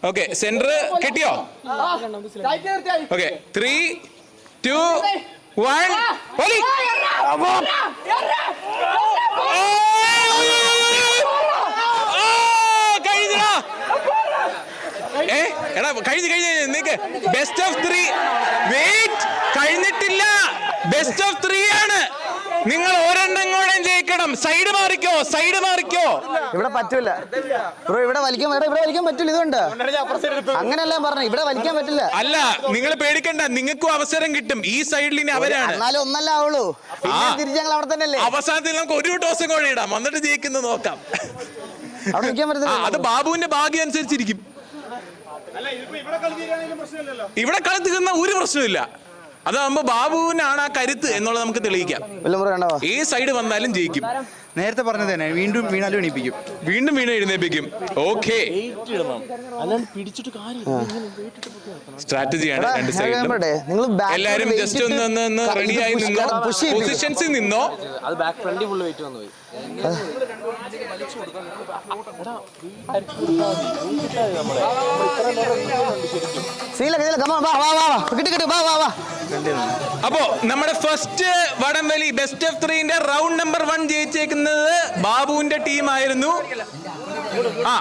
ഓക്കെ, സെന്റർ കെട്ടിയോ? ഓക്കെ, 3, 2, 1 വലി. എടാ കഴിഞ്ഞു നിക്ക്. Best of 3. വെയിറ്റ്, കഴിഞ്ഞിട്ടില്ല. ബെസ്റ്റ് ഓഫ് 3 ആണ്. നിങ്ങൾ ഒരെണ്ണം കൂടെ ജയിക്കണം. സൈഡ് മാറിക്കോ. ഇവിടെ പറ്റൂല ബ്രോ, ഇവിടെ വലിക്കാൻ പറ്റൂല. ഇതുകൊണ്ട് അങ്ങനെയല്ല പറഞ്ഞു, ഇവിടെ വലിക്കാൻ പറ്റില്ല. അല്ല, നിങ്ങൾ പേടിക്കണ്ട, നിങ്ങൾക്കും അവസരം കിട്ടും. ഈ സൈഡിൽ ഇനി അവരാണ്. എന്നാലും ഒന്നല്ല ആവുള്ളൂ. തിരിച്ച് ഞങ്ങൾ അവിടെ തന്നെയല്ലേ. അവസാനത്തിൽ നമുക്ക് ഒരു ടോസും കൂടെ ഇടാം, എന്നിട്ട് ജയിക്കുന്നത് നോക്കാം. അവിടെ നിൽക്കാൻ പറ്റത്തില്ല. അത് ബാബുവിന്റെ ഭാഗ്യം അനുസരിച്ചിരിക്കും. ഇവിടെ കളി തീർന്ന ഒരു പ്രശ്നമില്ല. അതാകുമ്പോ ബാബുവിനാണ് ആ കരുത്ത് എന്നുള്ളത് നമുക്ക് തെളിയിക്കാം. ഈ സൈഡ് വന്നാലും ജയിക്കും. നേരത്തെ പറഞ്ഞത് തന്നെ, വീണ്ടും വീണാലും എണീപ്പിക്കും. വീണ്ടും എഴുന്നേപ്പിക്കും. ഓക്കെ, സ്ട്രാറ്റജിയാണ് രണ്ട് സൈഡിലും. എല്ലാരും ജസ്റ്റ് ഒന്ന് റെഡിയായി നിന്നോ, പൊസിഷൻസിൽ നിന്നോ. അത് ബാക്ക് ഫ്രണ്ടിൽ ഫുള്ള് വെയിറ്റ് വന്നു പോയി. അപ്പോ നമ്മുടെ ഫസ്റ്റ് വടംവലി ബെസ്റ്റ് ഓഫ് 3 റൗണ്ട് നമ്പർ 1 ജയിച്ചേക്കുന്നത് ബാബുവിന്റെ ടീമായിരുന്നു. ആ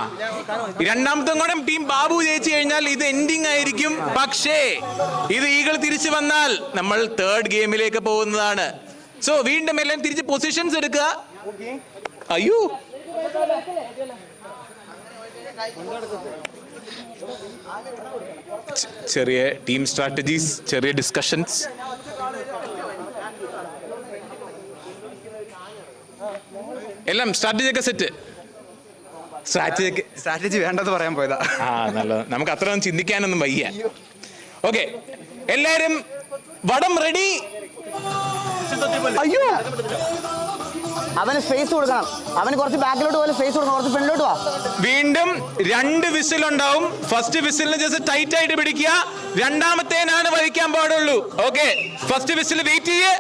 രണ്ടാമത്തെ കൂടെ ടീം ബാബു ജയിച്ചു കഴിഞ്ഞാൽ ഇത് എൻഡിങ് ആയിരിക്കും. പക്ഷേ ഇത് ഈഗിൾ തിരിച്ചു വന്നാൽ നമ്മൾ തേർഡ് ഗെയിമിലേക്ക് പോകുന്നതാണ്. സോ വീണ്ടും എല്ലാം തിരിച്ച് പൊസിഷൻസ് എടുക്കുക. അയ്യോ ചെറിയ ടീം സ്ട്രാറ്റജീസ്, ചെറിയ ഡിസ്കഷൻസ്. എല്ലാം സ്ട്രാറ്റജി ഒക്കെ സെറ്റ്. സ്ട്രാറ്റജി വേണ്ടെന്ന് പറയാൻ പോയതാ. ആ നല്ലത്. നമുക്ക് അത്ര ചിന്തിക്കാനൊന്നും വയ്യ. ഓക്കെ എല്ലാരും വടം റെഡി. അയ്യോ അവന് സ്പേസ് കൊടുക്കണം. അവന് കുറച്ച് ബാക്കിലോട്ട് പോലെ സ്പേസ് കൊടുക്കണം. കുറച്ച് ഫ്രണ്ടിലോട്ട് വാ. വീണ്ടും 2 വിസിൽ ഉണ്ടാവും. ഫസ്റ്റ് വിസിലിന് ജസ്റ്റ് ടൈറ്റ് ആയിട്ട് പിടിക്കുക. രണ്ടാമത്തേനാണ് വലിക്കാൻ പാടുള്ളൂ. ഓക്കെ ഫസ്റ്റ് വിസിൽ വെയിറ്റ് ചെയ്യേ.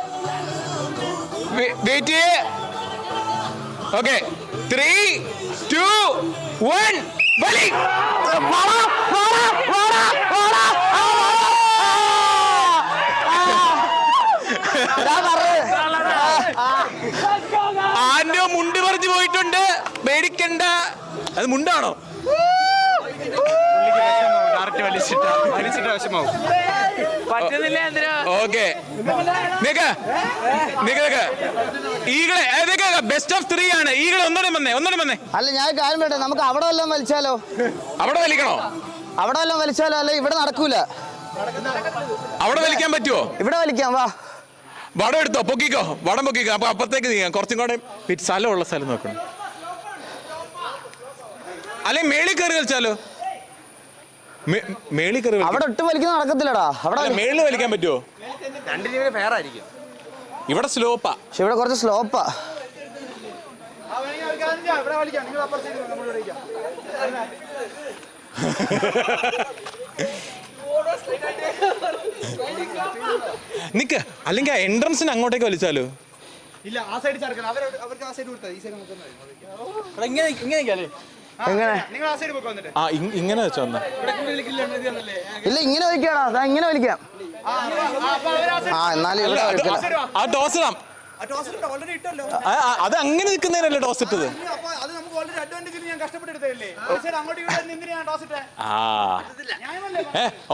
ഓക്കെ 3, 2, 1 വലി. ആൻഡോ മുണ്ട് പറിച്ചു പോയിട്ടുണ്ട്. പേടിക്കണ്ട. അത് മുണ്ടാണോ? ഓക്കെ ഈകളെ ബെസ്റ്റ് ഓഫ് 3 ആണ്. ഈകളെ ഒന്നോടെ വന്നേ. അല്ല ഞാൻ കാര്യം വേണ്ടേ, നമുക്ക് അവിടെ വല്ലതും വലിച്ചാലോ? അവിടെ വലിക്കണോ? അവിടെ വല്ലതും വലിച്ചാലോ? അല്ല ഇവിടെ നടക്കൂല. അവിടെ വലിക്കാൻ പറ്റുമോ? ഇവിടെ വലിക്കാം. വാ വടം എടുത്തോ. പൊക്കിക്കോ. വടം പൊക്കിക്കോ. അപ്പൊ അപ്പുറത്തേക്ക് നീങ്ങാം. കുറച്ചും കൂടെ സ്ഥലമുള്ള സ്ഥലം നോക്കണം. അല്ലെ മേളിൽ കയറി കളിച്ചാലോ? മേളിൽ കയറി അവിടെ ഒട്ടും വലിക്കുന്ന നടക്കത്തില്ലടാ. അവിടെ മേളിൽ വലിക്കാൻ പറ്റുമോ? ഇവിടെ സ്ലോപ്പാ. പക്ഷെ ഇവിടെ കുറച്ച് സ്ലോപ്പാ. നിക്ക്. അല്ലെങ്കിൽ എൻട്രൻസിന് അങ്ങോട്ടേക്ക് വലിച്ചാലോ? ഇല്ല ആ സൈഡ് ചേർക്കണം. അവർക്ക് ആ സൈഡ് കൊടുത്താൽ ഈ സൈഡ് എങ്ങനെ നിങ്ങൾ ആ സൈഡ് വന്നിട്ട് ആ ഇങ്ങനെ വെച്ചോ. ഇല്ല ഇങ്ങനെ വലിക്കാടാ. അതാ ഇങ്ങനെ വലിക്കാം. ആ എന്നാലും ഇവിടെ ആ ടോസ് ഇടാം. അത് അങ്ങനെ നിൽക്കുന്നതിനല്ലേ ടോസ് ഇട്ടത്?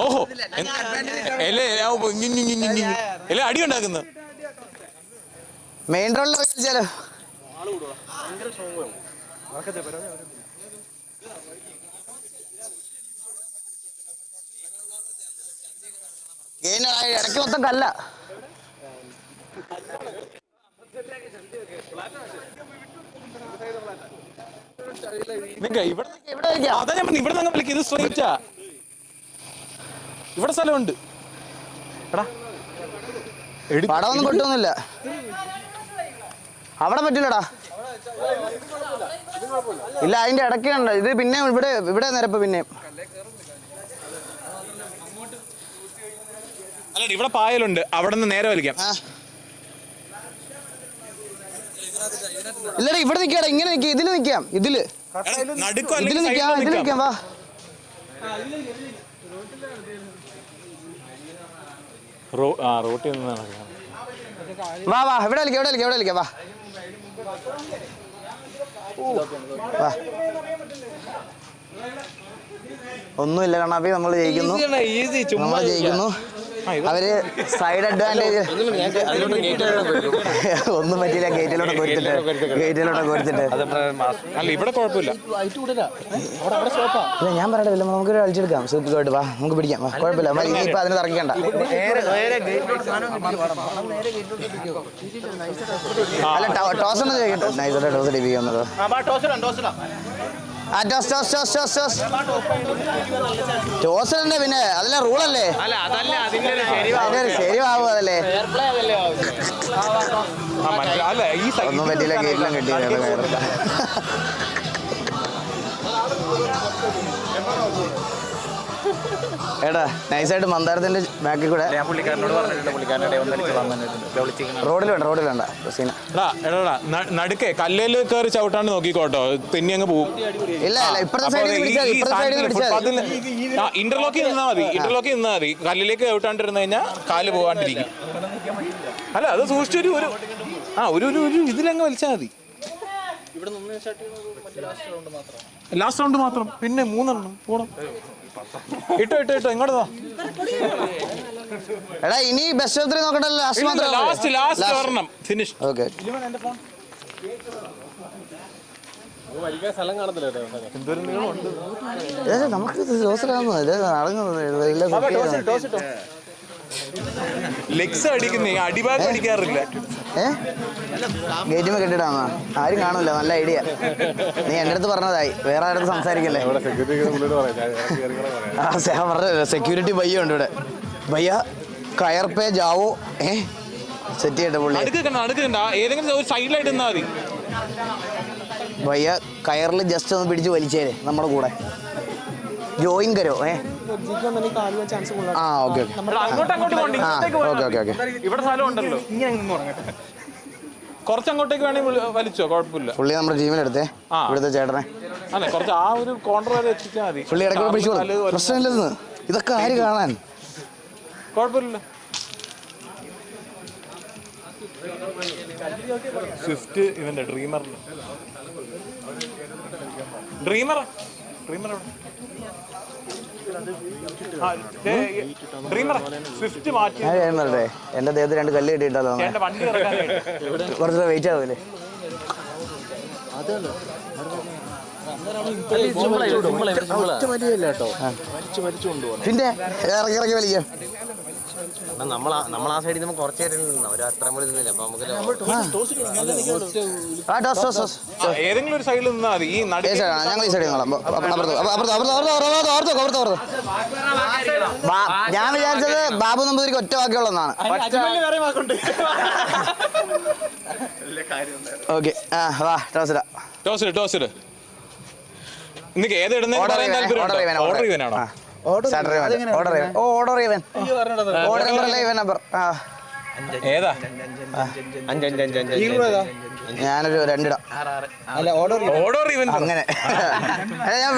ഓഹോ അല്ലേ അടി ഉണ്ടാക്കുന്നത്. മെയിൻ റോഡിൽ കളിച്ചാലോ? ഇടയ്ക്ക് മൊത്തം കല്ല. ഇവിടെ സ്ഥലമുണ്ട്. പടമൊന്നും പൊട്ടൊന്നുമില്ല. അവിടെ പറ്റില്ലടാ. ഇല്ല അതിന്റെ ഇടയ്ക്കുണ്ട് ഇത്. പിന്നെ ഇവിടെ നിരപ്പ്. പിന്നെ അല്ല ഇവിടെ പായലുണ്ട്. അവിടെ നിന്ന് നേരെ വലിക്കാം. ഇല്ലടാ ഇവിടെ നിൽക്കാടാ. ഇങ്ങനെ നിൽക്കാം. ഇതില് നിൽക്കാം. ഇതില് നിൽക്കാം. വാ റോട്ടിൽ നിന്നാണ്. വാ വാ ഇവിടെ കളിക്കാം. വാ ഒന്നുമില്ല കണ്ണാപ്പി. നമ്മൾ ജയിക്കുന്നു. അവര് സൈഡ് അഡ്വാൻറ്റേജ് ഒന്നും പറ്റിയില്ല. ഗേറ്റിലോട്ട് കൊടുത്തിട്ട് അല്ല ഇവിടെ കുഴപ്പമില്ല. ഇല്ല ഞാൻ പറയട്ടില്ല. നമുക്ക് കളിച്ചെടുക്കാം. സുഖമായിട്ട് വാ. നമുക്ക് പിടിക്കാം. വാ കുഴപ്പമില്ല. ഇനിയിപ്പോ അതിന് തറക്കണ്ട. അല്ല ടോസ് ഒന്ന് ചോദിക്കട്ടെ. നൈസായിട്ട് ടോസ് അടിപ്പിക്കുന്നത്. ടോസ് തന്നെ. പിന്നെ അതല്ലേ റൂളല്ലേ? ശരിയാവും. അതല്ലേ ഒന്നും പറ്റിയില്ല. ഗേറ്റിലും കിട്ടി. എടാ നൈസായിട്ട് മന്ദാരത്തിന്റെ ബാക്കിൽ കൂടെ റോഡിൽ വേണ്ട. നടുക്കേ കല്ലേല് കയറി ചവിട്ടാണ്ട് നോക്കിക്കോട്ടോ. പിന്നെ അങ്ങ് പോവും. ഇല്ല ഇപ്പഴത്തെ ഇന്റർലോക്കിൽ നിന്നാ മതി. കല്ലിലേക്ക് ചവിട്ടാണ്ടിരുന്നു കഴിഞ്ഞാൽ കാല് പോകാണ്ടിരിക്കും. അല്ല അത് സൂക്ഷിച്ചൊരു ഇതിലങ്ങ് വലിച്ചാൽ മതി. ലാസ്റ്റ് റൗണ്ട് മാത്രം, പിന്നെ 3 എണ്ണം പോണം. ഇട്ടോ ഇങ്ങോട്ട് എടാ ഇനി ബെസ്റ്റ് ഓഫ് 3 നോക്കണ്ടല്ലോ, ലാസ്റ്റ് മാത്രം. ലാസ്റ്റ് ഒരെണ്ണം ഫിനിഷ്. ഓക്കെ നമുക്ക് ലെഗ്സ് അടിക്കുന്നേ, അടിഭാഗം അടിക്കാറില്ല. ഗേറ്റുമ്പോ കെട്ടിടാന്നാ, ആരും കാണൂല. നല്ല ഐഡിയ. നീ എൻ്റെ അടുത്ത് പറഞ്ഞതായി, വേറെ ആരുടെ സംസാരിക്കല്ലേ. സെക്യൂരിറ്റി ഭയ്യ ഉണ്ട് ഇവിടെ. ഭയ്യ കയർപ്പേ ജാവോ സെറ്റ് ചെയ്യട്ടെ പുള്ളി. ഏതെങ്കിലും ഒരു സൈഡിലായിട്ട് നിന്നാ മതി. ഭയ്യ കയറിൽ ജസ്റ്റ് ഒന്ന് പിടിച്ച് വലിച്ചേരെ നമ്മുടെ കൂടെ. ജോയിൻ കരോ ആ ഓക്കെ ഓക്കെ. ഇവിടെ സ്ഥലം ഉണ്ടല്ലോ, കുറച്ചങ്ങോട്ടേക്ക് വേണമെങ്കിൽ വലിച്ചോ, കുഴപ്പമില്ല. പുള്ളി നമ്മുടെ ടീമിലെടുത്തേ, ഇവിടുത്തെ ചേട്ടനെ. അതെ, കുറച്ച് ആ ഒരു കോർണർ വരെ എത്തിച്ചാൽ മതി. പുള്ളി ഇടയ്ക്ക് പിടിച്ചോളൂ, പ്രശ്നമില്ലെന്ന്. ഇതൊക്കെ ആര് കാണാൻ? കുഴപ്പമില്ല. സ്വിഫ്റ്റ് ഇവന്റെ ഡ്രീമർ സ്വിഫ്റ്റ് മാറ്റി. എന്റെ ദേഹത്ത് 2 കല്ല് കിട്ടിയിട്ടല്ലോ. വണ്ടി ഇറക്കാനായിട്ട് കുറച്ച് വെയിറ്റ് ആവൂലേ? പിന്നെ ഇറക്കി വലിക്കാം. നമ്മൾ ആ സൈഡിൽ നിന്ന് കുറച്ച് നേരം അത്ര നിന്നില്ല. അപ്പൊ നമുക്ക് ഏതെങ്കിലും ഒരു സൈഡിൽ നിന്നാ മതി. ഈ ഞങ്ങൾ ഈ സൈഡിൽ ഞാൻ വിചാരിച്ചത് ബാബു നമ്പൂതിരിക്ക് ഒറ്റ വാക്കുകളൊന്നാണ്. ഓക്കെ വാ ടോസില് ഇന്ന് ഏത് ഇടുന്ന ഓർഡർ ചെയ്യാനാണോ? ഏതാ? ഞാനൊരു 2 ഇടാം. അങ്ങനെ ഞാൻ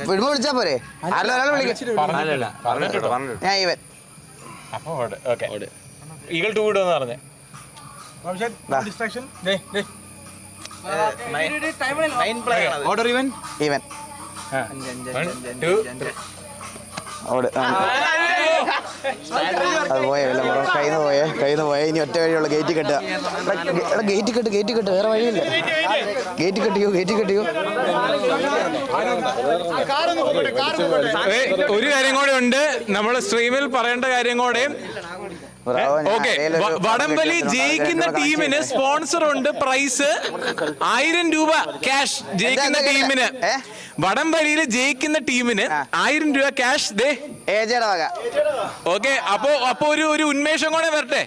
വിടുമ്പോ വിളിച്ചാ പോരെ? ഒരാൾ വിളിക്കും. ഞാൻ ഈവൻ ഈഗിൾ 2 ഇടുമെന്ന് പറഞ്ഞേ. ഈവൻ അത് പോയല്ല, കയ്യിൽ പോയ. ഇനി ഒറ്റ വഴിയുള്ള ഗേറ്റ് കെട്ടുക. ഗേറ്റ് കെട്ട്, വേറെ വഴിയില്ല. ഗേറ്റ് കെട്ടിയോ. ഒരു കാര്യം കൂടെ ഉണ്ട്, നമ്മുടെ സ്ട്രീമിൽ പറയേണ്ട കാര്യം കൂടെ. ഓക്കെ, വടംവലി ജയിക്കുന്ന ടീമിന് സ്പോൺസർ ഉണ്ട്. പ്രൈസ് 1000 രൂപ ക്യാഷ് ജയിക്കുന്ന ടീമിന്. വടംവലിയിൽ ജയിക്കുന്ന ടീമിന് 1000 രൂപ ക്യാഷ്. ഓക്കെ, അപ്പൊ ഒരു ഉന്മേഷം കൂടെ വരട്ടെ.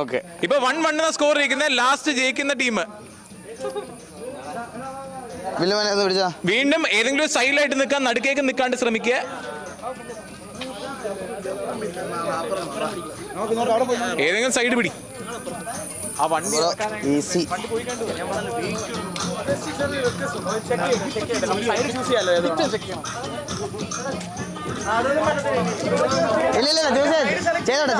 ഓക്കെ, ഇപ്പൊ 1-1 സ്കോർ ഇരിക്കുന്ന ലാസ്റ്റ് ജയിക്കുന്ന ടീം. വീണ്ടും ഏതെങ്കിലും സൈഡിലായിട്ട് നിൽക്കാൻ, നടുക്കേക്ക് നിൽക്കാണ്ട് ശ്രമിക്കുക. ഏതെങ്കിലും സൈഡ് പിടി. ആ വണ്ടി ഈസി. ഇല്ല ചെയ്തോട്ടെ.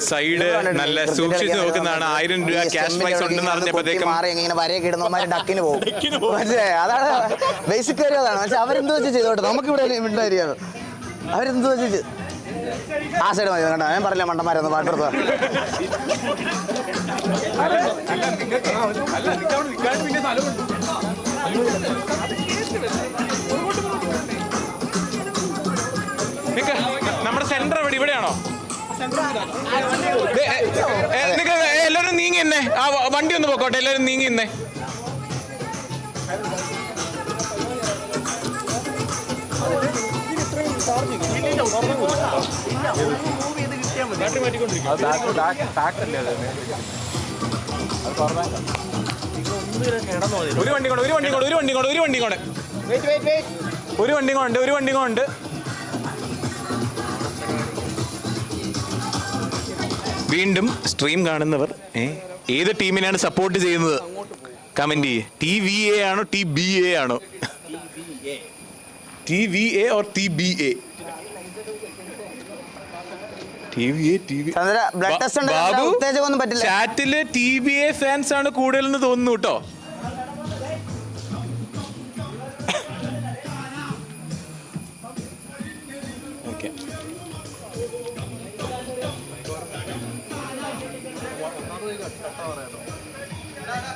സൈഡ് നല്ല സൂക്ഷിച്ച് നോക്കുന്നതാണ്. 1000 രൂപ ക്യാഷ് പ്രൈസ് ഉണ്ടെന്ന് അറിഞ്ഞപ്പോഴത്തേക്കും ഇങ്ങനെ വരയൊക്കെ ഇടുന്നവന്മാര് ഡക്കിന് പോകും. അതാണ് ബേസിക് കാര്യം. അതാണ്. പക്ഷെ അവരെന്ത് വെച്ച് ചെയ്തോട്ടെ, നമുക്കിവിടെ ഉണ്ടായിരിക്കും. അവരെന്ത് വെച്ച് ആ സൈഡ് മതി കേട്ടോ. ഞാൻ പറഞ്ഞില്ല മണ്ടന്മാരൊന്ന് പാട്ടെടുത്ത. നമ്മുടെ സെന്റർ ഇവിടെയാണോ? എല്ലാവരും നീങ്ങി തന്നെ. ആ വണ്ടി ഒന്ന് പോക്കോട്ടെ, എല്ലാവരും നീങ്ങി തന്നെ. ഒരു വണ്ടി കൊണ്ട് വീണ്ടും സ്ട്രീം കാണുന്നവർ ഏത് ടീമിനാണ് സപ്പോർട്ട് ചെയ്യുന്നത് കമന്റ് ചെയ്യേ. TVA ആണോ TBA ആണോ? TVA or TBA? Chandra blood test ഉണ്ട്, ബാബു ഉത്തേജകമൊന്നും പറ്റില്ല. ചാറ്റില് TBA ഫാൻസ് ആണ് കൂടുതലെന്ന് തോന്നുന്നു കേട്ടോ. ഓക്കെ,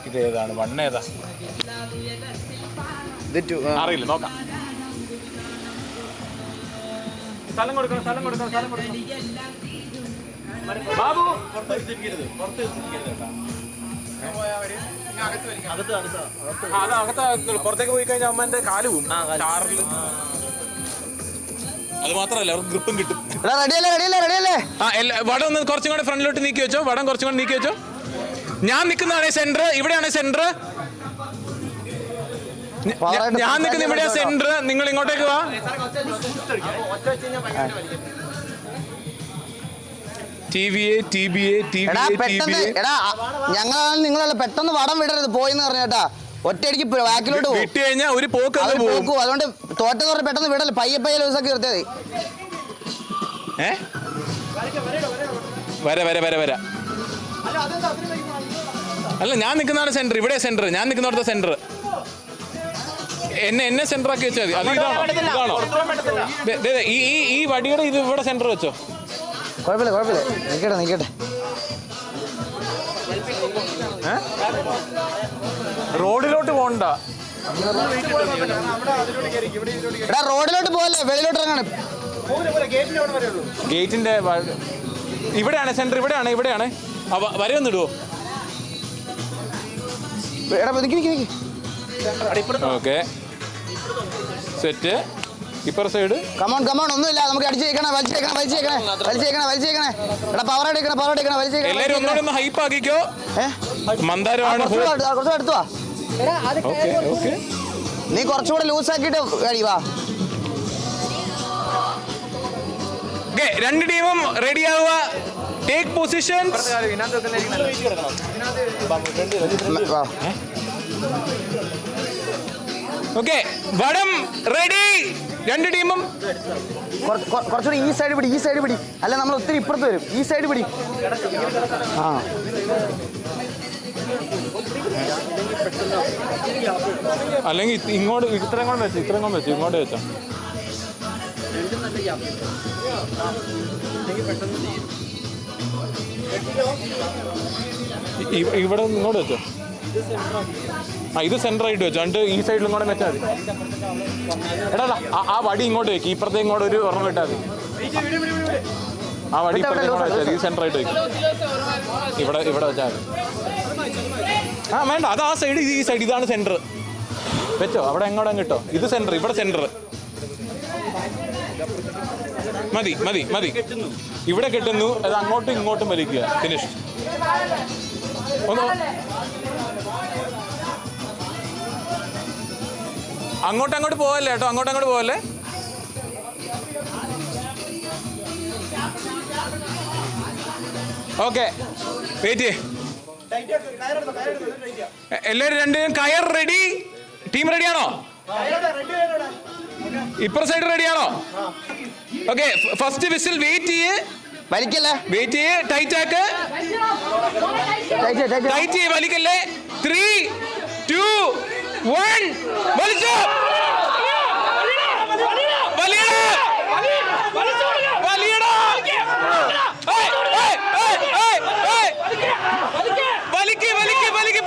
ഇതേതാണ് വണ്ണ ഏതാ അറിയില്ല, നോക്കാം. സ്ഥലം കൊടുക്കണം, സ്ഥലം കൊടുക്കണം, സ്ഥലം കൊടുക്കണം. ബാബു പുറത്തേക്ക് പോയി കഴിഞ്ഞാൽ അമ്മന്റെ കാല് പോവും ചാറില്. അത് മാത്രമല്ല അവർക്ക് ഗ്രിപ്പും കിട്ടും. വടം ഒന്ന് കുറച്ചും കൂടെ ഫ്രണ്ടിലോട്ട് നീക്കി വെച്ചോ, വടം കുറച്ചും കൂടെ നീക്കി വെച്ചോ. ഞാൻ നിൽക്കുന്നതാണ് സെന്റർ, ഇവിടെയാണ് സെന്റർ. ഞാൻ നിൽക്കുന്ന ഇവിടെയാ സെന്റർ, നിങ്ങൾ ഇങ്ങോട്ടേക്ക് വാ. ഞങ്ങളാണ് നിങ്ങളല്ല, പെട്ടെന്ന് വടം വിടരുത് പോയിന്ന് പറഞ്ഞേട്ടാ. ഒറ്റയടിക്ക് ബാക്കിലോട്ട് വിട്ട് കഴിഞ്ഞാൽ ഒരു പോക്കും. അതുകൊണ്ട് തോറ്റെന്ന് പറഞ്ഞ് പെട്ടെന്ന് വിടല്ലേ, പയ്യെ പയ്യെ ലൂസൊക്കെ നിർത്തിയത്. വര അല്ല, ഞാൻ നിൽക്കുന്നതാണ് സെന്റർ, ഇവിടെ സെന്റർ, ഞാൻ നിൽക്കുന്നിടത്ത് സെന്റർ. എന്നെ സെന്റർ ആക്കി വെച്ചാൽ മതി. അത് ഇതാണോ? ഈ വടിയുടെ ഇത് ഇവിടെ സെന്റർ വെച്ചോ. കുഴപ്പമില്ല, നിക്കട്ടെ. റോഡിലോട്ട് പോകണ്ട, റോഡിലോട്ട് പോകല്ലേ, വെളിയിലോട്ട് ഇറങ്ങണം. ഗേറ്റിന്റെ ഇവിടെയാണ് സെന്റർ, ഇവിടെയാണ്. വരയൊന്നിടുവോ? Okay, set. Upper side come on ഒന്നുമില്ല, നമുക്ക് വലിച്ചേക്കണേ. എടാ പവർ എടുക്കണം. എല്ലാരും ഒന്നുകൂടെ ഹൈപ്പ് ആക്കിക്കോ. മന്ദാരമാണ്. കുറച്ച് അടുത്ത് വാ. ഓക്കെ, നീ കുറച്ചുകൂടെ ലൂസ് ആക്കിയിട്ട് കഴിവാ. രണ്ട് ടീമും റെഡി ആവുക. Take positions. ഓക്കെ, വടം റെഡി. രണ്ട് ടീമും കുറച്ചുകൂടി ഈ സൈഡ് പിടി. അല്ല, നമ്മൾ ഒത്തിരി ഇപ്പുറത്ത് വരും. ഈ സൈഡ് പിടി. അല്ലെങ്കിൽ ഇങ്ങോട്ട് ഇത്രയും കൊണ്ട് വെച്ചു ഇങ്ങോട്ട് വെച്ചോ. ഇവിടെ ഇങ്ങോട്ട് വെച്ചോ. ഇത് സെന്റർ ആയിട്ട് വെച്ചോ. എന്നിട്ട് ഈ സൈഡിലും കൂടെ വെച്ചാൽ മതി. എടാ ആ വടി ഇങ്ങോട്ട് വെക്കും, ഇപ്പുറത്തേക്ക് ഇങ്ങോട്ട് ഒരു ഒരെണ്ണം വിട്ടാൽ മതി. ആ വടി ഇപ്പുറത്തേക്ക് കൂടെ വെച്ചാൽ ഈ സെന്റർ ആയിട്ട് വെക്കും. ഇവിടെ വെച്ചാൽ മതി. വേണ്ട, അത് ആ സൈഡ്, ഈ സൈഡ്. ഇതാണ് സെന്റർ. വെച്ചോ, അവിടെ എങ്ങോട്ടും കിട്ടോ. ഇത് സെന്റർ, ഇവിടെ സെന്റർ. മതി. ഇവിടെ കെട്ടുന്നു, അത് അങ്ങോട്ടും ഇങ്ങോട്ടും വലിക്കുക. ഫിനിഷ്. അങ്ങോട്ട് പോവല്ലേ കേട്ടോ, അങ്ങോട്ട് പോവല്ലേ. ഓക്കെ, വെയിറ്റ് ചെയ്യേ. എല്ലാവരും രണ്ടുപേരും കയർ റെഡി. ടീം റെഡിയാണോ? ഇപ്പുറ സൈഡ് റെഡിയാണോ? ഓക്കെ, ഫസ്റ്റ് വിസിൽ വെയിറ്റ് ചെയ്യേ. വലിക്കല്ലേ, വെയിറ്റ് ചെയ്യേ. ടൈറ്റ് ആക്ക്, വലിക്കല്ലേ. 3, 2, 1 വലിച്ചോ. വലിക്ക്.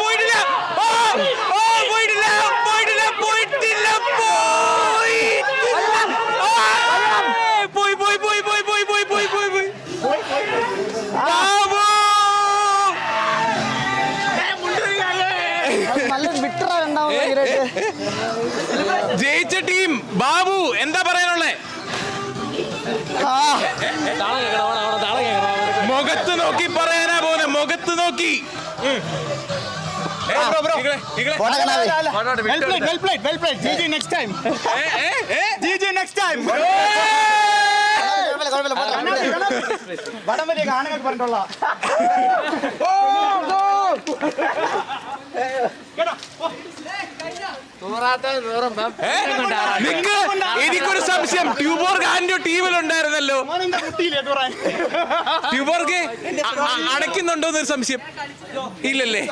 പോയിട്ടില്ല. ജയിച്ച ടീം ബാബു, എന്താ പറയാനുള്ളേ? മുഖത്ത് നോക്കി പറയാനാ പോകുന്നത്, മുഖത്ത് നോക്കി. വടം വലിയ കാണുകൾ പറഞ്ഞിട്ടുള്ള കേട്ടോ നിങ്ങക്ക് എനിക്കൊരു സംശയം, ട്യൂബോർഗ് ആൻഡ് ടീമിലുണ്ടായിരുന്നല്ലോ. ട്യൂബോർഗ് അടയ്ക്കുന്നുണ്ടോ എന്നൊരു സംശയം. ഇല്ലല്ലേ?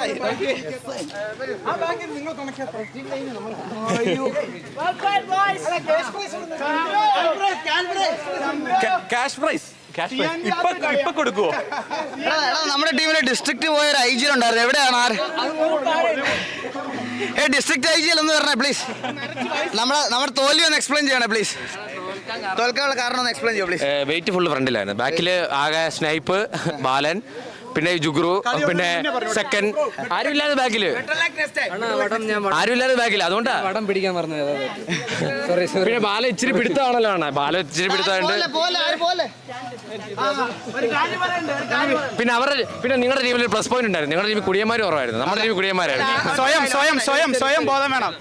ക്യാഷ് പ്രൈസ് ഇപ്പൊ കൊടുക്കുവോ? നമ്മുടെ ടീമിലെ ഡിസ്ട്രിക്ട് പോയ ഒരു ഐ ജി ഉണ്ടായിരുന്നു. എവിടെയാണ് ആര്? ഡിസ്ട്രിക്ട് ഐ ജി എന്ന് പറഞ്ഞേ പ്ലീസ്. നമ്മുടെ തോൽവി ഒന്ന് എക്സ്പ്ലെയിൻ ചെയ്യണേ പ്ലീസ്. തോൽക്കാനുള്ള കാരണം ഒന്ന് എക്സ്പ്ലെയിൻ ചെയ്യോ പ്ലീസ്. Wait full ഫ്രണ്ടിലായിരുന്നു. ബാക്കില് ആകെ സ്നൈപ്പ്, ബാലൻ, പിന്നെ ജുഗ്രു, പിന്നെ സെക്കൻഡ് ആരുമില്ലാതെ ബാക്കില് അതുകൊണ്ടാ വടം പിടിക്കാൻ പറഞ്ഞത്. പിന്നെ ബാല ഇച്ചിരി പിടുത്തമാണല്ലോ. ബാല ഇച്ചിരി പിടുത്തമായിട്ട് പിന്നെ നിങ്ങളുടെ ടീമിൽ പ്ലസ് പോയിന്റ് ഉണ്ടായിരുന്നു. നിങ്ങളുടെ ടീമിൽ കുടിയന്മാർ കുറവായിരുന്നു, നമ്മുടെ ടീമിൽ കുടിയന്മാരായിരുന്നു. സ്വയം ബോധം വേണം.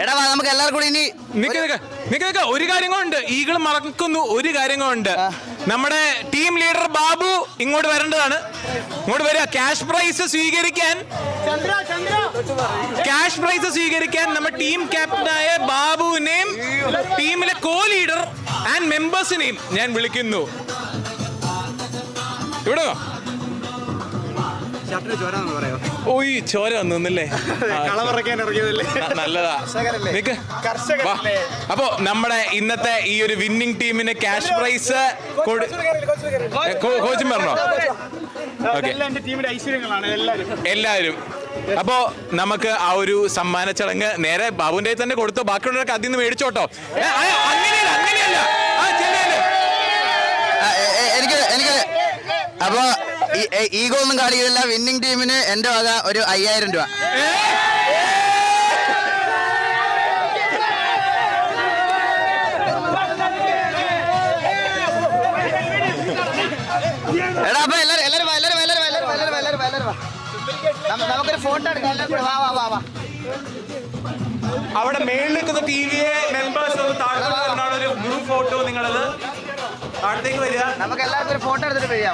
എടാ നമുക്ക് എല്ലാവർക്കും കൂടി ഇനി നിക്ക് ഒരു കാര്യം കൊണ്ട് ഈഗിൾ മറക്കുന്നു. ഒരു കാര്യം കൊണ്ട് നമ്മുടെ ടീം ലീഡർ ബാബു ഇങ്ങോട്ട് വരേണ്ടതാണ്. ഇങ്ങോട്ട് വരിക. ക്യാഷ് പ്രൈസ് സ്വീകരിക്കാൻ നമ്മുടെ ടീം ക്യാപ്റ്റനായ ബാബുവിനെയും ടീമിലെ കോ ലീഡർ ആൻഡ് മെമ്പേഴ്സിനെയും ഞാൻ വിളിക്കുന്നു. ഇവിടെ ഓയ് ചോര വന്നല്ലേ? നല്ലതാ. അപ്പോ നമ്മുടെ ഇന്നത്തെ ഈ ഒരു വിന്നിംഗ് ടീമിന് ക്യാഷ് പ്രൈസ് കോച്ചും പറഞ്ഞോ? എല്ലാവരും. അപ്പോ നമുക്ക് ആ ഒരു സമ്മാന ചടങ്ങ് നേരെ ബാബുവിന്റെ തന്നെ കൊടുത്തോ, ബാക്കിയുള്ളവർക്ക് അതിൽ നിന്ന് മേടിച്ചോട്ടോ. അങ്ങനെയല്ല. എനിക്ക് അപ്പൊ ഈഗോ ഒന്നും കാണിക്കുന്നില്ല. വിന്നിംഗ് ടീമിന് എന്റെ വക ഒരു 5000 രൂപ. എടാ അപ്പൊ എല്ലാരും നമുക്കൊരു ഫോട്ടോ എടുക്കാം. അവിടെ മേളിൽ നിൽക്കുന്ന ടിവിയെ മെമ്പേഴ്സ് ഒരു ഗ്രൂപ്പ് ഫോട്ടോ. നിങ്ങളത് അടുത്തേക്ക് വരിക. നമുക്ക് എല്ലാവർക്കും ഒരു ഫോട്ടോ എടുത്തിട്ട് വരിക.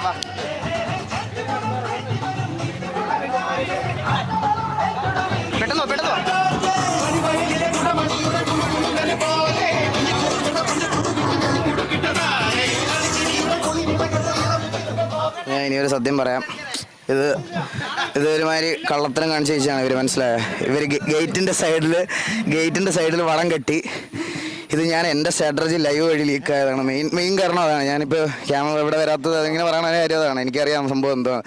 പെട്ടെന്നോ. ഞാൻ ഇനിയൊരു സത്യം പറയാം. ഇത് ഒരുമാതിരി കള്ളത്തരം കാണിച്ച് വെച്ചാണ് ഇവർ. മനസ്സിലായോ? ഇവർ ഗേറ്റിൻ്റെ സൈഡിൽ വളം കെട്ടി. ഇത് ഞാൻ എൻ്റെ സ്ട്രാറ്റജി ലൈവ് വഴി ലീക്ക് ആയതാണ്. മെയിൻ കാരണം അതാണ്. ഞാനിപ്പോൾ ക്യാമറ ഇവിടെ വരാത്തത് അതിങ്ങനെ പറയണ കാര്യം അതാണ്. എനിക്കറിയാം സംഭവം എന്താണ്.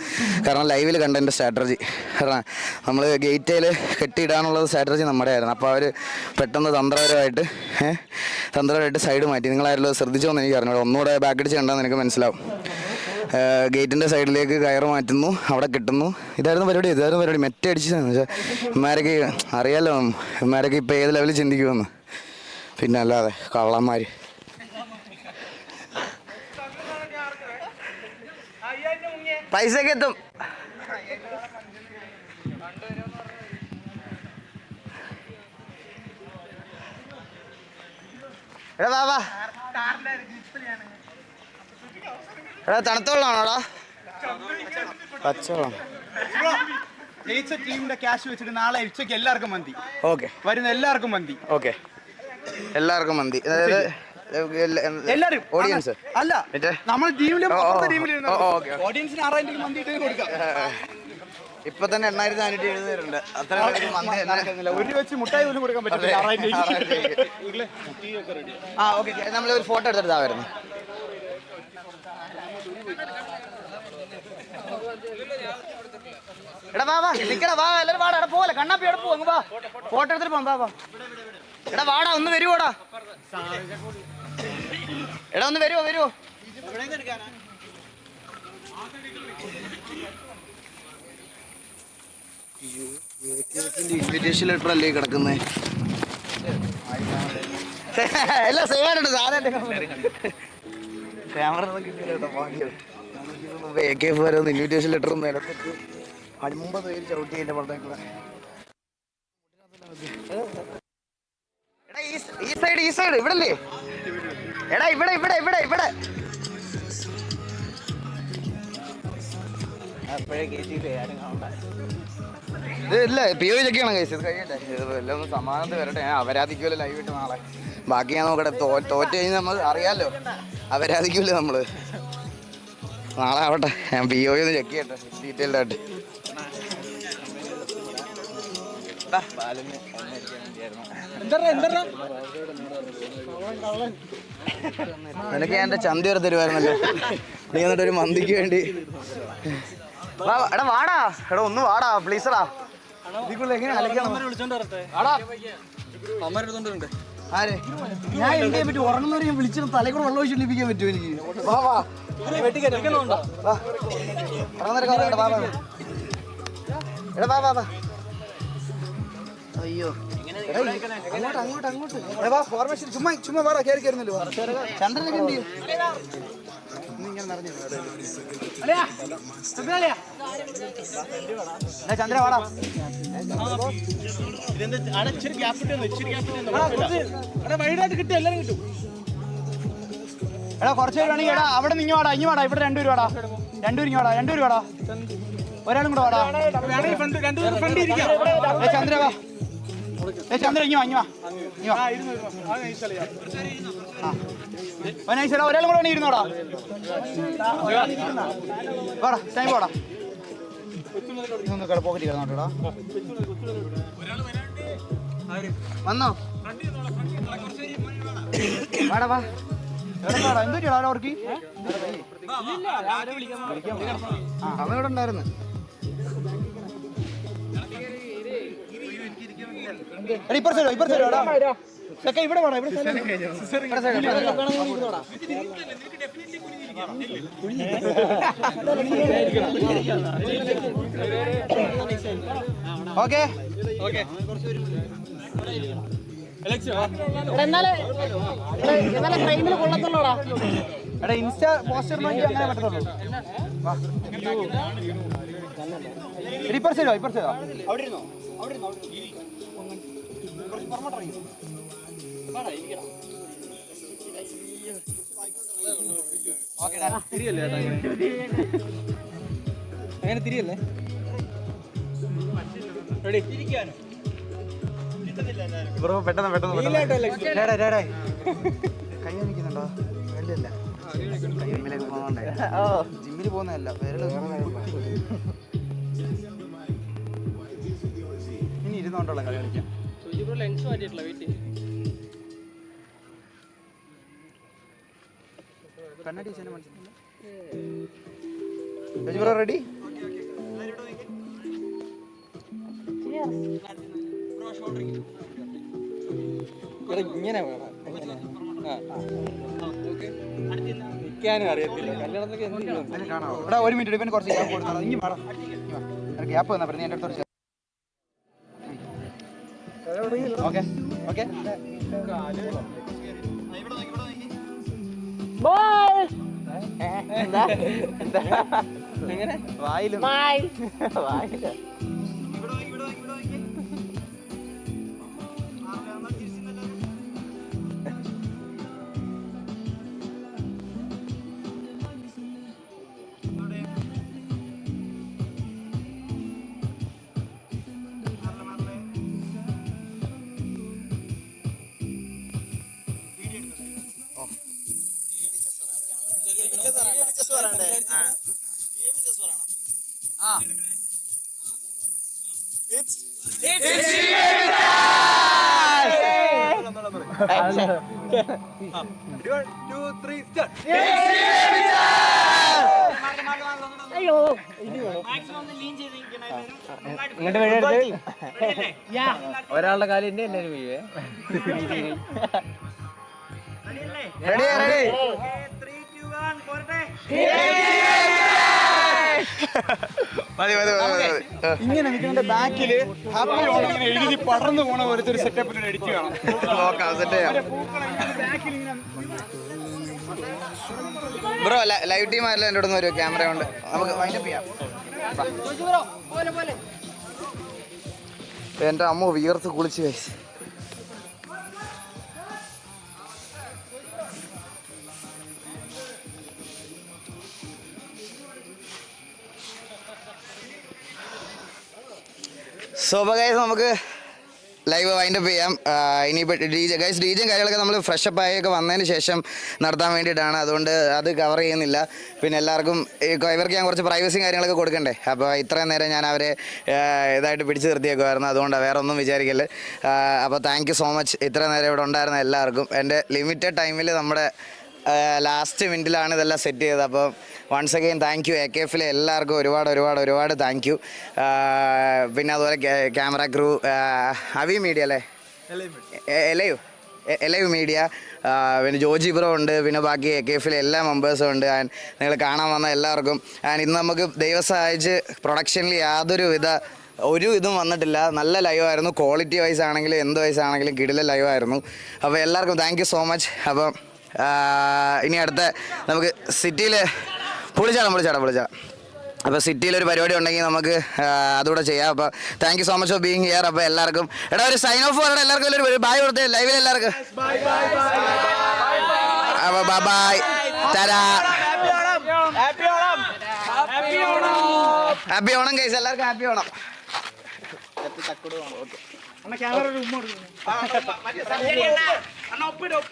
കാരണം ലൈവിൽ കണ്ട എൻ്റെ സ്ട്രാറ്റജി. കാരണം നമ്മൾ ഗേറ്റിൽ കെട്ടിയിടാനുള്ളത് സ്ട്രാറ്റജി നമ്മുടെ ആയിരുന്നു. അപ്പോൾ അവർ പെട്ടെന്ന് തന്ത്രപരമായിട്ട് സൈഡ് മാറ്റി. നിങ്ങളായാലും ശ്രദ്ധിച്ചോന്ന് എനിക്ക് അറിഞ്ഞു. ഒന്നുകൂടെ ബാക്ക് അടിച്ച് കണ്ടാൽ നിനക്ക് മനസ്സിലാവും. ഗേറ്റിൻ്റെ സൈഡിലേക്ക് കയറ് മാറ്റുന്നു, അവിടെ കിട്ടുന്നു. ഇതായിരുന്നു പരിപാടി. മെറ്റ അടിച്ചതാണ്. പക്ഷേ ഇമാരൊക്കെ അറിയാലോ, ഇമാരൊക്കെ ഇപ്പോൾ ഏത് ലെവലിൽ ചിന്തിക്കുമെന്ന്. പിന്നെ അല്ലാതെ കള്ളന്മാർ. പൈസയൊക്കെ എത്തും. എടാ തണുത്തോളാണോടാ? പച്ചവെള്ളം. ജയിച്ച ടീമിന്റെ ക്യാഷ് വെച്ചിട്ട് നാളെ ഉച്ചയ്ക്ക് എല്ലാവർക്കും മന്തി. ഓക്കെ. വരുന്ന എല്ലാവർക്കും മന്തി. ഓക്കെ. എല്ലാവർക്കും മന്തി. അതായത് എല്ലാരും ഓഡിയൻസ് അല്ല, നമ്മൾ ടീമിലും ഓഡിയൻസിന് 6000 മന്തി കൊടുക്കാം. ഇപ്പൊ തന്നെ 8470 പേരുണ്ട്. അത്ര ഒരു വെച്ച് മുട്ടായി പോലും കൊടുക്കാൻ പറ്റില്ല. നമ്മൾ ഒരു ഫോട്ടോ എടുത്തിട്ട് വരുന്നു. എടാ വാ നിക്കടാ, വാ എല്ലാരും വാടാ. എടാ പോലെ കണ്ണാപ്പി എവിടെ പോവാ? വാ ഫോട്ടോ എടുത്തിട്ട് പോവാം. വാ എടാ വാടാ, ഒന്ന് വരുവോടാ. എടാ ഒന്ന് വരുവോ? ഇൻവിറ്റേഷൻ ലെറ്റർ അല്ലേ കിടക്കുന്നേ? എല്ലാം സേവ് ആയിട്ടുണ്ട്. സാധനം ക്യാമറ AK വരെ ഇൻവിറ്റേഷൻ ലെറ്റർ നിലത്തിട്ട് 50 പേര് ചവിട്ടി അതിന്റെ പുറത്തേക്കൂടെ. എടാ ഈ സൈഡ് ഇവിടല്ലേ? എടാ ഇവിടെ ഇല്ല PO ചെക്കാണ് കേസ്. ഇത് കഴിയട്ടെ, ഇത് വല്ല ഒന്ന് സമാധാനത്തിൽ വരട്ടെ. ഞാൻ അവരാധിക്കുമല്ലോ ലൈവ് ഇട്ട് നാളെ. ബാക്കി ഞാൻ നോക്കട്ടെ. തോറ്റ് കഴിഞ്ഞ് നമ്മൾ അറിയാമല്ലോ, അവരാധിക്കൂല്ലോ നമ്മള്. നാളെ ആവട്ടെ, ഞാൻ PO ഒന്ന് ചെക്ക് ചെയ്യട്ടെ ഡീറ്റെയിൽഡ് ആയിട്ട്. നിനക്ക് ഞാൻ എൻ്റെ ചന്തി വരെ തരുമായിരുന്നല്ലോ. നീ എന്നിട്ട് ഒരു മന്തിക്ക് വേണ്ടി എടാ വാടാ, എടാ ഒന്ന് വാടാ പ്ലീസടാ. എങ്ങനെ ആര് ഞാൻ എന്നെ പറ്റി ഉറങ്ങുന്നവരെ ഞാൻ വിളിച്ചിട്ട് തലയിൽ കൂടെ വെള്ളം ഒഴിച്ചിപ്പിക്കാൻ പറ്റുമോ എനിക്ക്? അയ്യോ അങ്ങോട്ട് ഫോർമേഷൻ ചുമ്മാ വാടാ, കയറി കയറുന്നല്ലോ. ചന്ദ്രനൊക്കെ എന്ത് ചെയ്യും? ചന്ദ്ര വാടാ. എടാ കുറച്ച് പേര് വേണമെങ്കിൽ എടാ അവിടെ നിന്ന് വാടാ, ഇങ്ങ് വാടാ. ഇവിടെ രണ്ടുപേരും വാടാ, രണ്ടുപേരും വാടാ. ഒരാളും കൂടെ വാടാ. ചന്ദ്ര വാ, ചന്ദ്ര ഇങ്ങ് വാ. ഒരാളും കൂടെ വേണേ ഇരുന്നോടാ. വാടാ, ടൈം പോടാ. പോക്കറ്റ് കിടന്നോട്ടാ. വന്നോ? വാടാ വാ. എന്തൊക്കെയാ അവർക്ക്? അവൻ ഇവിടെ ഉണ്ടായിരുന്നു. ഇവിടെ വേണം, ഓക്കെ. എടാ ഇൻസ്റ്റാ പോസ്റ്റർ നോക്കി അങ്ങനെ പറ്റത്തുള്ളൂ. ഇപ്പർ സൈഡോ അവിടെ ഇരുന്നോ. അങ്ങനെ തിരിയല്ലേ? ബ്രോ പെട്ടെന്ന് കൈ കാണിക്കുന്നുണ്ടോ? അല്ലല്ല, ജിമ്മിലേക്ക് പോകുന്നുണ്ടേ. ജിമ്മിൽ പോകുന്നതല്ല, ഇനി ഇരുന്നോണ്ടുള്ള കളി കളിക്കാം. കണ്ണാടി ബ്രോ റെഡി? ഇങ്ങനെ വേണം. നിൽക്കാനും അറിയത്തില്ല. കല്യാണത്തിനൊക്കെ എടാ ഒരു മിനിറ്റ്, ഇവന് കുറച്ച് ഗ്യാപ്പ് കൊടുക്കണം. ഇനി വേണം ഗ്യാപ്പ് തന്നാ പറഞ്ഞ എൻ്റെ അടുത്ത്. Okay okay. എങ്ങനെ വായിലും ഒരാളുടെ കാലം എന്നെ എല്ലാരും വീഴേ. ഇങ്ങനെ നിൽക്കുന്ന ബാക്കില് ഹാപ്പി ഓണം ഇങ്ങനെ എഴുതി പടർന്നു പോണ പോലത്തെ ഒരു സെറ്റപ്പിൽ എഡിറ്റ് കാണാം. ബ്രോ ലൈവ് ടീം ആരല്ലോ എൻ്റെ അടുത്ത് ഒരു ക്യാമറ കൊണ്ട് നമുക്ക് വൈൻഡപ്പ് ചെയ്യാം. എൻ്റെ അമ്മ വിയർത്ത് കുളിച്ച് കഴിച്ച്. സോ അപ്പോൾ ഗൈസ് നമുക്ക് ലൈവ് വൈൻഡപ്പ് ചെയ്യാം. ഇനിയിപ്പോൾ ഡീജയും കാര്യങ്ങളൊക്കെ നമ്മൾ ഫ്രഷപ്പ് ആയൊക്കെ വന്നതിന് ശേഷം നടത്താൻ വേണ്ടിയിട്ടാണ്. അതുകൊണ്ട് അത് കവർ ചെയ്യുന്നില്ല. പിന്നെ എല്ലാവർക്കും ഇവർക്ക് ഞാൻ കുറച്ച് പ്രൈവസിയും കാര്യങ്ങളൊക്കെ കൊടുക്കണ്ടേ. അപ്പോൾ ഇത്രയും നേരം ഞാൻ അവരെ ഇതായിട്ട് പിടിച്ചു നിർത്തിയേക്കുമായിരുന്നു. അതുകൊണ്ട് വേറെ ഒന്നും വിചാരിക്കല്. അപ്പോൾ താങ്ക് യു സോ മച്ച് ഇത്രയും നേരം ഇവിടെ ഉണ്ടായിരുന്ന എല്ലാവർക്കും. എൻ്റെ ലിമിറ്റഡ് ടൈമിൽ നമ്മുടെ ലാസ്റ്റ് മിനിറ്റിലാണ് ഇതെല്ലാം സെറ്റ് ചെയ്തത്. അപ്പോൾ വൺസ് അഗെയിൻ താങ്ക് യു AKFലെ എല്ലാവർക്കും ഒരുപാട് താങ്ക് യു. പിന്നെ അതുപോലെ ക്യാമറ ക്രൂ, അവി മീഡിയ അല്ലേ, എലൈവ് മീഡിയ, പിന്നെ ജോജി ബ്രോ ഉണ്ട്, പിന്നെ ബാക്കി AKFലെ എല്ലാ മെമ്പേഴ്സും ഉണ്ട്. ആൻഡ് നിങ്ങൾ കാണാൻ വന്ന എല്ലാവർക്കും. ആൻഡ് ഇന്ന് നമുക്ക് ദൈവം സഹായിച്ച് പ്രൊഡക്ഷനിൽ ഒരു ഇതും വന്നിട്ടില്ല. നല്ല ലൈവായിരുന്നു. ക്വാളിറ്റി വൈസ് ആണെങ്കിലും എന്ത് വൈസ് ആണെങ്കിലും കിടിലൻ ലൈവായിരുന്നു. അപ്പോൾ എല്ലാവർക്കും താങ്ക് യു സോ മച്ച്. അപ്പം ഇനി അടുത്ത നമുക്ക് സിറ്റിയിൽ പൊളിച്ചാടാം. അപ്പോൾ സിറ്റിയിലൊരു പരിപാടി ഉണ്ടെങ്കിൽ നമുക്ക് അതുകൂടെ ചെയ്യാം. അപ്പോൾ thank you so much for being here. അപ്പോൾ എല്ലാവർക്കും ഒരു സൈൻ ഓഫ് പറയണം. എല്ലാവർക്കും ഒരു ബൈ കൊടുത്തേ ലൈവിൽ എല്ലാവർക്കും. അപ്പോൾ bye tata. Happy Onam guys, എല്ലാവർക്കും ഹാപ്പി ഓണം. ക്യാമറ